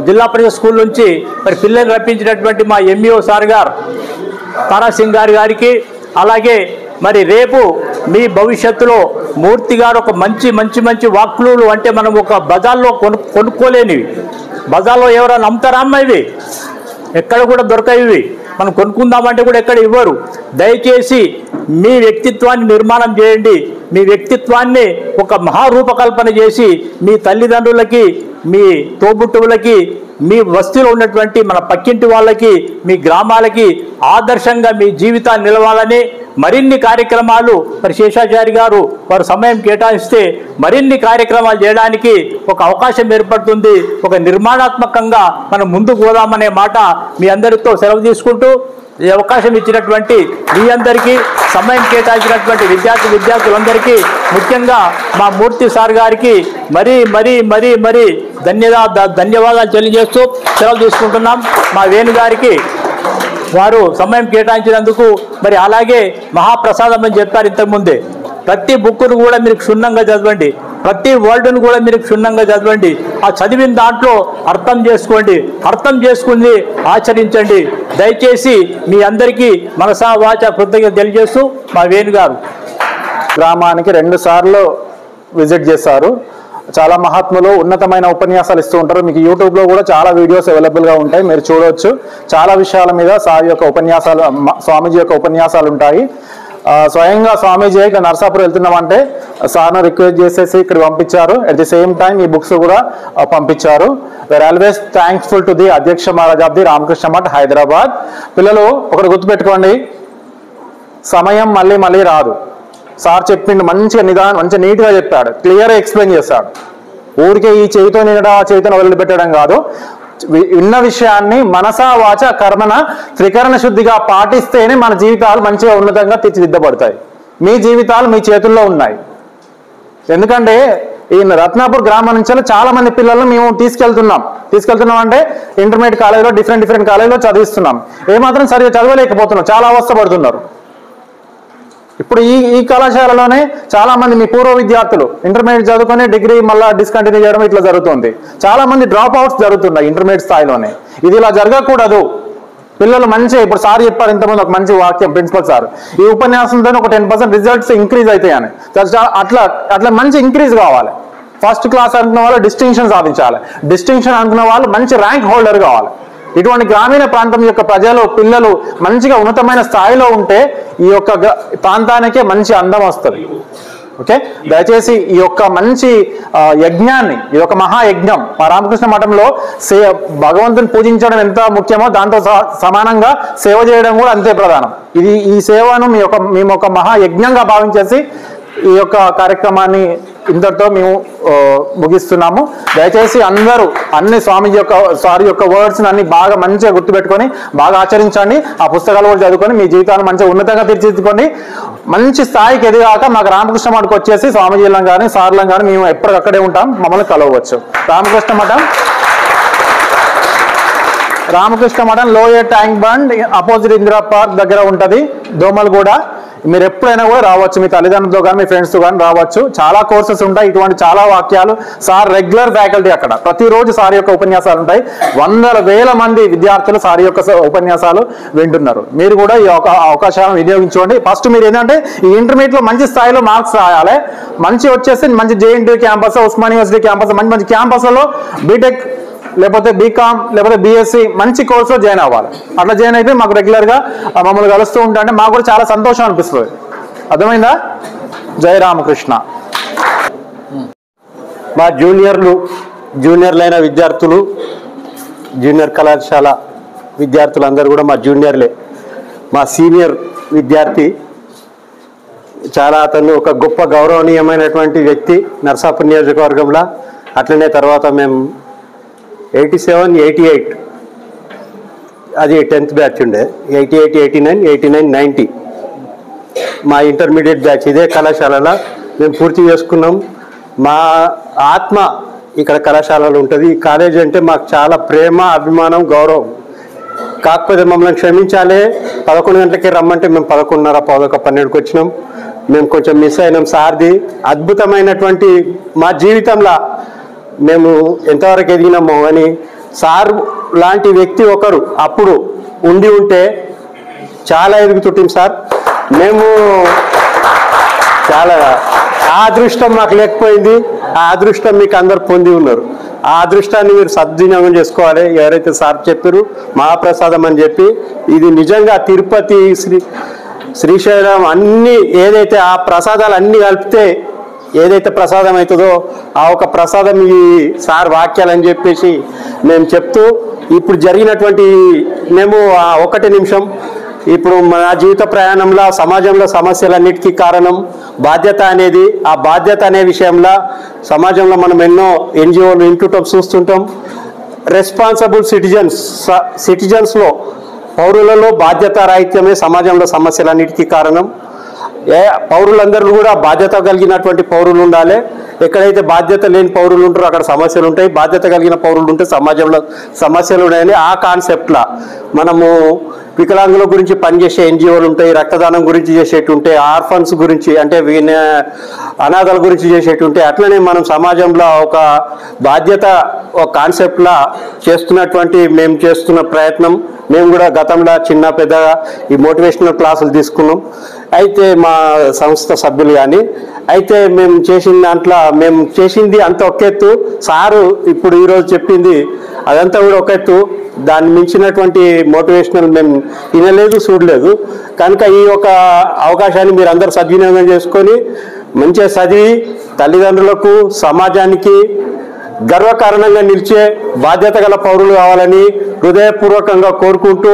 జిల్లా పరిషత్ స్కూల్ నుంచి మరి పిల్లలు రప్పించినటువంటి మా ఎంఈఓ సార్ గారు తారాసింగ్ గారికి, అలాగే మరి రేపు మీ భవిష్యత్తులో మూర్తి గారు ఒక మంచి వాక్లు అంటే మనం ఒక బజార్లో కొనుక్కోలేనివి, బజార్లో ఎవరైనా అమ్ముతారమ్మా ఇవి, ఎక్కడ కూడా దొరకవి, మనం కొనుక్కుందామంటే కూడా ఎక్కడ ఇవ్వరు. దయచేసి మీ వ్యక్తిత్వాన్ని నిర్మాణం చేయండి, మీ వ్యక్తిత్వాన్ని ఒక మహారూపకల్పన చేసి మీ తల్లిదండ్రులకి, మీ తోబుట్టువులకి, మీ వస్తువులో ఉన్నటువంటి మన పక్కింటి వాళ్ళకి, మీ గ్రామాలకి ఆదర్శంగా మీ జీవితాన్ని నిలవాలని మరిన్ని కార్యక్రమాలు మరి శేషాచారి గారు వారు సమయం కేటాయిస్తే మరిన్ని కార్యక్రమాలు చేయడానికి ఒక అవకాశం ఏర్పడుతుంది. ఒక నిర్మాణాత్మకంగా మనం ముందుకు పోదామనే మాట మీ అందరితో సెలవు తీసుకుంటూ, ఈ అవకాశం ఇచ్చినటువంటి మీ అందరికీ, సమయం కేటాయించినటువంటి విద్యార్థులందరికీ, ముఖ్యంగా మా మూర్తి సార్ గారికి మరీ ధన్యవాదాలు తెలియజేస్తూ సెలవు తీసుకుంటున్నాం. మా వేణు గారికి వారు సమయం కేటాయించినందుకు, మరి అలాగే మహాప్రసాదం అని చెప్పారు ఇంతకుముందే, ప్రతి బుక్ను కూడా మీరు క్షుణ్ణంగా చదవండి, ప్రతి వర్డ్ను కూడా మీరు క్షుణ్ణంగా చదవండి, ఆ చదివిన దాంట్లో అర్థం చేసుకోండి, అర్థం చేసుకుని ఆచరించండి. దయచేసి మీ అందరికీ మనసా వాచ కృతజ్ఞత తెలియజేస్తూ మా వేణు గారు. గ్రామానికి 2 సార్లు విజిట్ చేశారు. చాలా మహాత్ములు ఉన్నతమైన ఉపన్యాసాలు ఇస్తూ ఉంటారు. మీకు యూట్యూబ్లో కూడా చాలా వీడియోస్ అవైలబుల్గా ఉంటాయి, మీరు చూడవచ్చు. చాలా విషయాల మీద సార్ యొక్క ఉపన్యాసాలు, స్వామీజీ యొక్క ఉపన్యాసాలు ఉంటాయి. స్వయంగా స్వామీజీ ఇక్కడ నర్సాపూర్ వెళ్తున్నామంటే సార్ను రిక్వెస్ట్ చేసేసి ఇక్కడ పంపించారు. అట్ ది సేమ్ టైం ఈ బుక్స్ కూడా పంపించారు. We're always thankful to the అధ్యక్ష మహారాజ్ ఆఫ్ ది రామకృష్ణ మఠ్ హైదరాబాద్. పిల్లలు ఒకటి గుర్తుపెట్టుకోండి, సమయం మళ్ళీ రాదు. సార్ చెప్పిండు, మంచిగా మంచిగా నీట్గా చెప్పాడు, క్లియర్గా ఎక్స్ప్లెయిన్ చేశాడు. ఊరికే ఈ చేతితో నిండడం ఆ చేతితో వదిలిపెట్టడం కాదు, విన్న విషయాన్ని మనసా వాచ కర్మన త్రికరణ శుద్ధిగా పాటిస్తేనే మన జీవితాలు మంచిగా ఉన్నతంగా తీర్చిదిద్దబడతాయి. మీ జీవితాలు మీ చేతుల్లో ఉన్నాయి. ఎందుకంటే ఈ రత్నాపూర్ గ్రామం నుంచి చాలా మంది పిల్లలను మేము తీసుకెళ్తున్నాం అంటే ఇంటర్మీడియట్ కాలేజీలో డిఫరెంట్ కాలేజీలో చదివిస్తున్నాం. ఏమాత్రం సరిగా చదవలేకపోతున్నాం, చాలా అవస్థ పడుతున్నారు. ఇప్పుడు ఈ కళాశాలలోనే చాలా మంది మీ పూర్వ విద్యార్థులు ఇంటర్మీడియట్ చదువుకొని డిగ్రీ మళ్ళీ డిస్కంటిన్యూ చేయడం ఇట్లా జరుగుతుంది. చాలా మంది డ్రాప్ అవుట్స్ జరుగుతున్నాయి ఇంటర్మీడియట్ స్థాయిలోనే. ఇది ఇలా జరగకూడదు. పిల్లలు మంచిగా, ఇప్పుడు సార్ చెప్పారు ఇంతకుముందు ఒక మంచి వాక్యం, ప్రిన్సిపల్ సార్, ఈ ఉపన్యాసంతో ఒక 10% రిజల్ట్స్ ఇంక్రీజ్ అవుతాయని. అట్లా మంచి ఇంక్రీజ్ కావాలి. ఫస్ట్ క్లాస్ అనుకున్న వాళ్ళు డిస్టింక్షన్ సాధించాలి, డిస్టింక్షన్ అనుకున్న వాళ్ళు మంచి ర్యాంక్ హోల్డర్ కావాలి. ఇటువంటి గ్రామీణ ప్రాంతం యొక్క పిల్లలు మంచిగా ఉన్నతమైన స్థాయిలో ఉంటే ఈ యొక్క ప్రాంతానికే మంచి అందం వస్తుంది. ఓకే, దయచేసి ఈ యొక్క మంచి యజ్ఞాన్ని, ఈ యొక్క మహాయజ్ఞం మా రామకృష్ణ మఠంలో భగవంతుని పూజించడం ఎంత ముఖ్యమో దాంతో సమానంగా సేవ చేయడం కూడా అంతే ప్రధానం. ఈ సేవను మేము ఒక మహాయజ్ఞంగా భావించేసి ఈ యొక్క కార్యక్రమాన్ని ఇంతటితో మేము ముగిస్తున్నాము. దయచేసి అందరూ సార్ యొక్క వర్డ్స్ అన్ని బాగా మంచిగా గుర్తుపెట్టుకొని బాగా ఆచరించండి. ఆ పుస్తకాలు కూడా చదువుకొని మీ జీవితాన్ని మంచిగా ఉన్నతంగా తీర్చిదిద్దుకొని మంచి స్థాయికి ఎదిగాక మాకు రామకృష్ణ మఠంకి వచ్చేసి స్వామీజీలను కానీ సార్లను కానీ మేము ఎప్పటికక్కడే ఉంటాం, మమ్మల్ని కలవచ్చు. రామకృష్ణ మఠం lower tank bund opposite Indira park దగ్గర ఉంటుంది, దోమలగూడ. మీరు ఎప్పుడైనా కూడా రావచ్చు, మీ తల్లిదండ్రులతో కానీ మీ ఫ్రెండ్స్తో కానీ రావచ్చు. చాలా కోర్సెస్ ఉంటాయి, ఇటువంటి చాలా వాక్యాలు. సార్ రెగ్యులర్ ఫ్యాకల్టీ అక్కడ, ప్రతిరోజు సార్ యొక్క ఉపన్యాసాలు ఉంటాయి. వేల మంది విద్యార్థులు సార్ యొక్క ఉపన్యాసాలు వింటున్నారు. మీరు కూడా ఈ అవకాశాలను వినియోగించుకోండి. ఫస్ట్ మీరు ఏంటంటే ఈ ఇంటర్మీడియట్లో మంచి స్థాయిలో మార్క్స్ రాయాలి. మంచి వచ్చేసి మంచి JNT campus, Osmania university campus, మంచి క్యాంపస్లలో బీటెక్ లేకపోతే బీకామ్ లేకపోతే బీఎస్సీ మంచి కోర్సులో జాయిన్ అవ్వాలి. అట్లా జాయిన్ అయితే మాకు రెగ్యులర్గా మమ్మల్ని కలుస్తూ ఉంటే మాకు కూడా చాలా సంతోషం అనిపిస్తుంది. అర్థమైందా? జై రామకృష్ణ. మా జూనియర్లైన విద్యార్థులు, జూనియర్ కళాశాల విద్యార్థులందరూ కూడా మా జూనియర్లే. మా సీనియర్ విద్యార్థి అతను ఒక గొప్ప గౌరవనీయమైనటువంటి వ్యక్తి నర్సాపూర్ నియోజకవర్గంలో. అట్లనే తర్వాత మేము 87, 88 అది 10th బ్యాచ్ ఉండే, 88, 89, 90 మా ఇంటర్మీడియట్ బ్యాచ్ ఇదే కళాశాలలో మేము పూర్తి చేసుకున్నాం. మా ఆత్మ ఇక్కడ కళాశాలలో ఉంటుంది. ఈ కాలేజీ అంటే మాకు చాలా ప్రేమ, అభిమానం, గౌరవం. కాకపోతే మమ్మల్ని క్షమించాలి, 11 గంటలకి రమ్మంటే మేము 11:30, 11:12కి వచ్చినాం. మేము కొంచెం మిస్ అయినాం. సార్ది అద్భుతమైనటువంటి మా జీవితంలో మేము ఎంతవరకు ఎదిగినామో అని సార్ లాంటి వ్యక్తి ఒకరు అప్పుడు ఉండి ఉంటే చాలా ఎదుగుతుంటాం సార్. మేము చాలా ఆ అదృష్టం మాకు లేకపోయింది. ఆ అదృష్టం మీకు అందరు పొంది ఉన్నారు. ఆ అదృష్టాన్ని మీరు సద్వినియోగం చేసుకోవాలి. ఎవరైతే సార్ చెప్పారు మహాప్రసాదం అని చెప్పి, ఇది నిజంగా తిరుపతి, శ్రీశైలం అన్నీ ఏదైతే ఆ ప్రసాదాలు అన్నీ కలిపితే ఏదైతే ప్రసాదం అవుతుందో ఆ ఒక ప్రసాదం ఈ సార్ వాక్యాలని చెప్పేసి మేము చెప్తూ, ఇప్పుడు జరిగినటువంటి మేము 1 నిమిషం ఇప్పుడు మన జీవిత ప్రయాణంలో సమాజంలో సమస్యలన్నిటికీ కారణం బాధ్యత అనేది. ఆ బాధ్యత అనే విషయంలో సమాజంలో మనం ఎన్నో ఎన్జిఓలు ఇంటుంటాం, చూస్తుంటాం. రెస్పాన్సిబుల్ సిటిజన్స్లో పౌరులలో బాధ్యత రాహిత్యమే సమాజంలో సమస్యలన్నిటికీ కారణం. పౌరులందరూ కూడా బాధ్యత కలిగినటువంటి పౌరులు ఉండాలి. ఎక్కడైతే బాధ్యత లేని పౌరులు ఉంటారో అక్కడ సమస్యలు ఉంటాయి. బాధ్యత కలిగిన పౌరులు ఉంటే సమాజంలో సమస్యలు ఉన్నాయని ఆ కాన్సెప్ట్లా మనము వికలాంగుల గురించి పనిచేసే ఎన్జిఓలు ఉంటాయి, రక్తదానం గురించి చేసేటి ఉంటాయి, ఆర్ఫన్స్ గురించి అంటే అనాథల గురించి చేసేటి ఉంటాయి. అట్లనే మనం సమాజంలో ఒక బాధ్యత ఒక కాన్సెప్ట్లా చేస్తున్నటువంటి మేము చేస్తున్న ప్రయత్నం. మేము కూడా గతంలో చిన్న పెద్దగా ఈ మోటివేషనల్ క్లాసులు తీసుకున్నాం. అయితే మా సంస్థ సభ్యులు కానీ అయితే మేము చేసిన దాంట్లో మేము చేసింది అంత ఒక ఎత్తు. సారు ఇప్పుడు ఈరోజు చెప్పింది అదంతా కూడా ఒక ఎత్తు. దాన్ని మించినటువంటి మోటివేషనల్ మేము వినలేదు, చూడలేదు. కనుక ఈ ఒక అవకాశాన్ని మీరు అందరూ సద్వినియోగం చేసుకొని మంచిగా చదివి తల్లిదండ్రులకు సమాజానికి గర్వకారణంగా నిలిచే బాధ్యత గల పౌరులు కావాలని హృదయపూర్వకంగా కోరుకుంటూ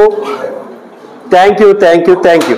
థ్యాంక్ యూ.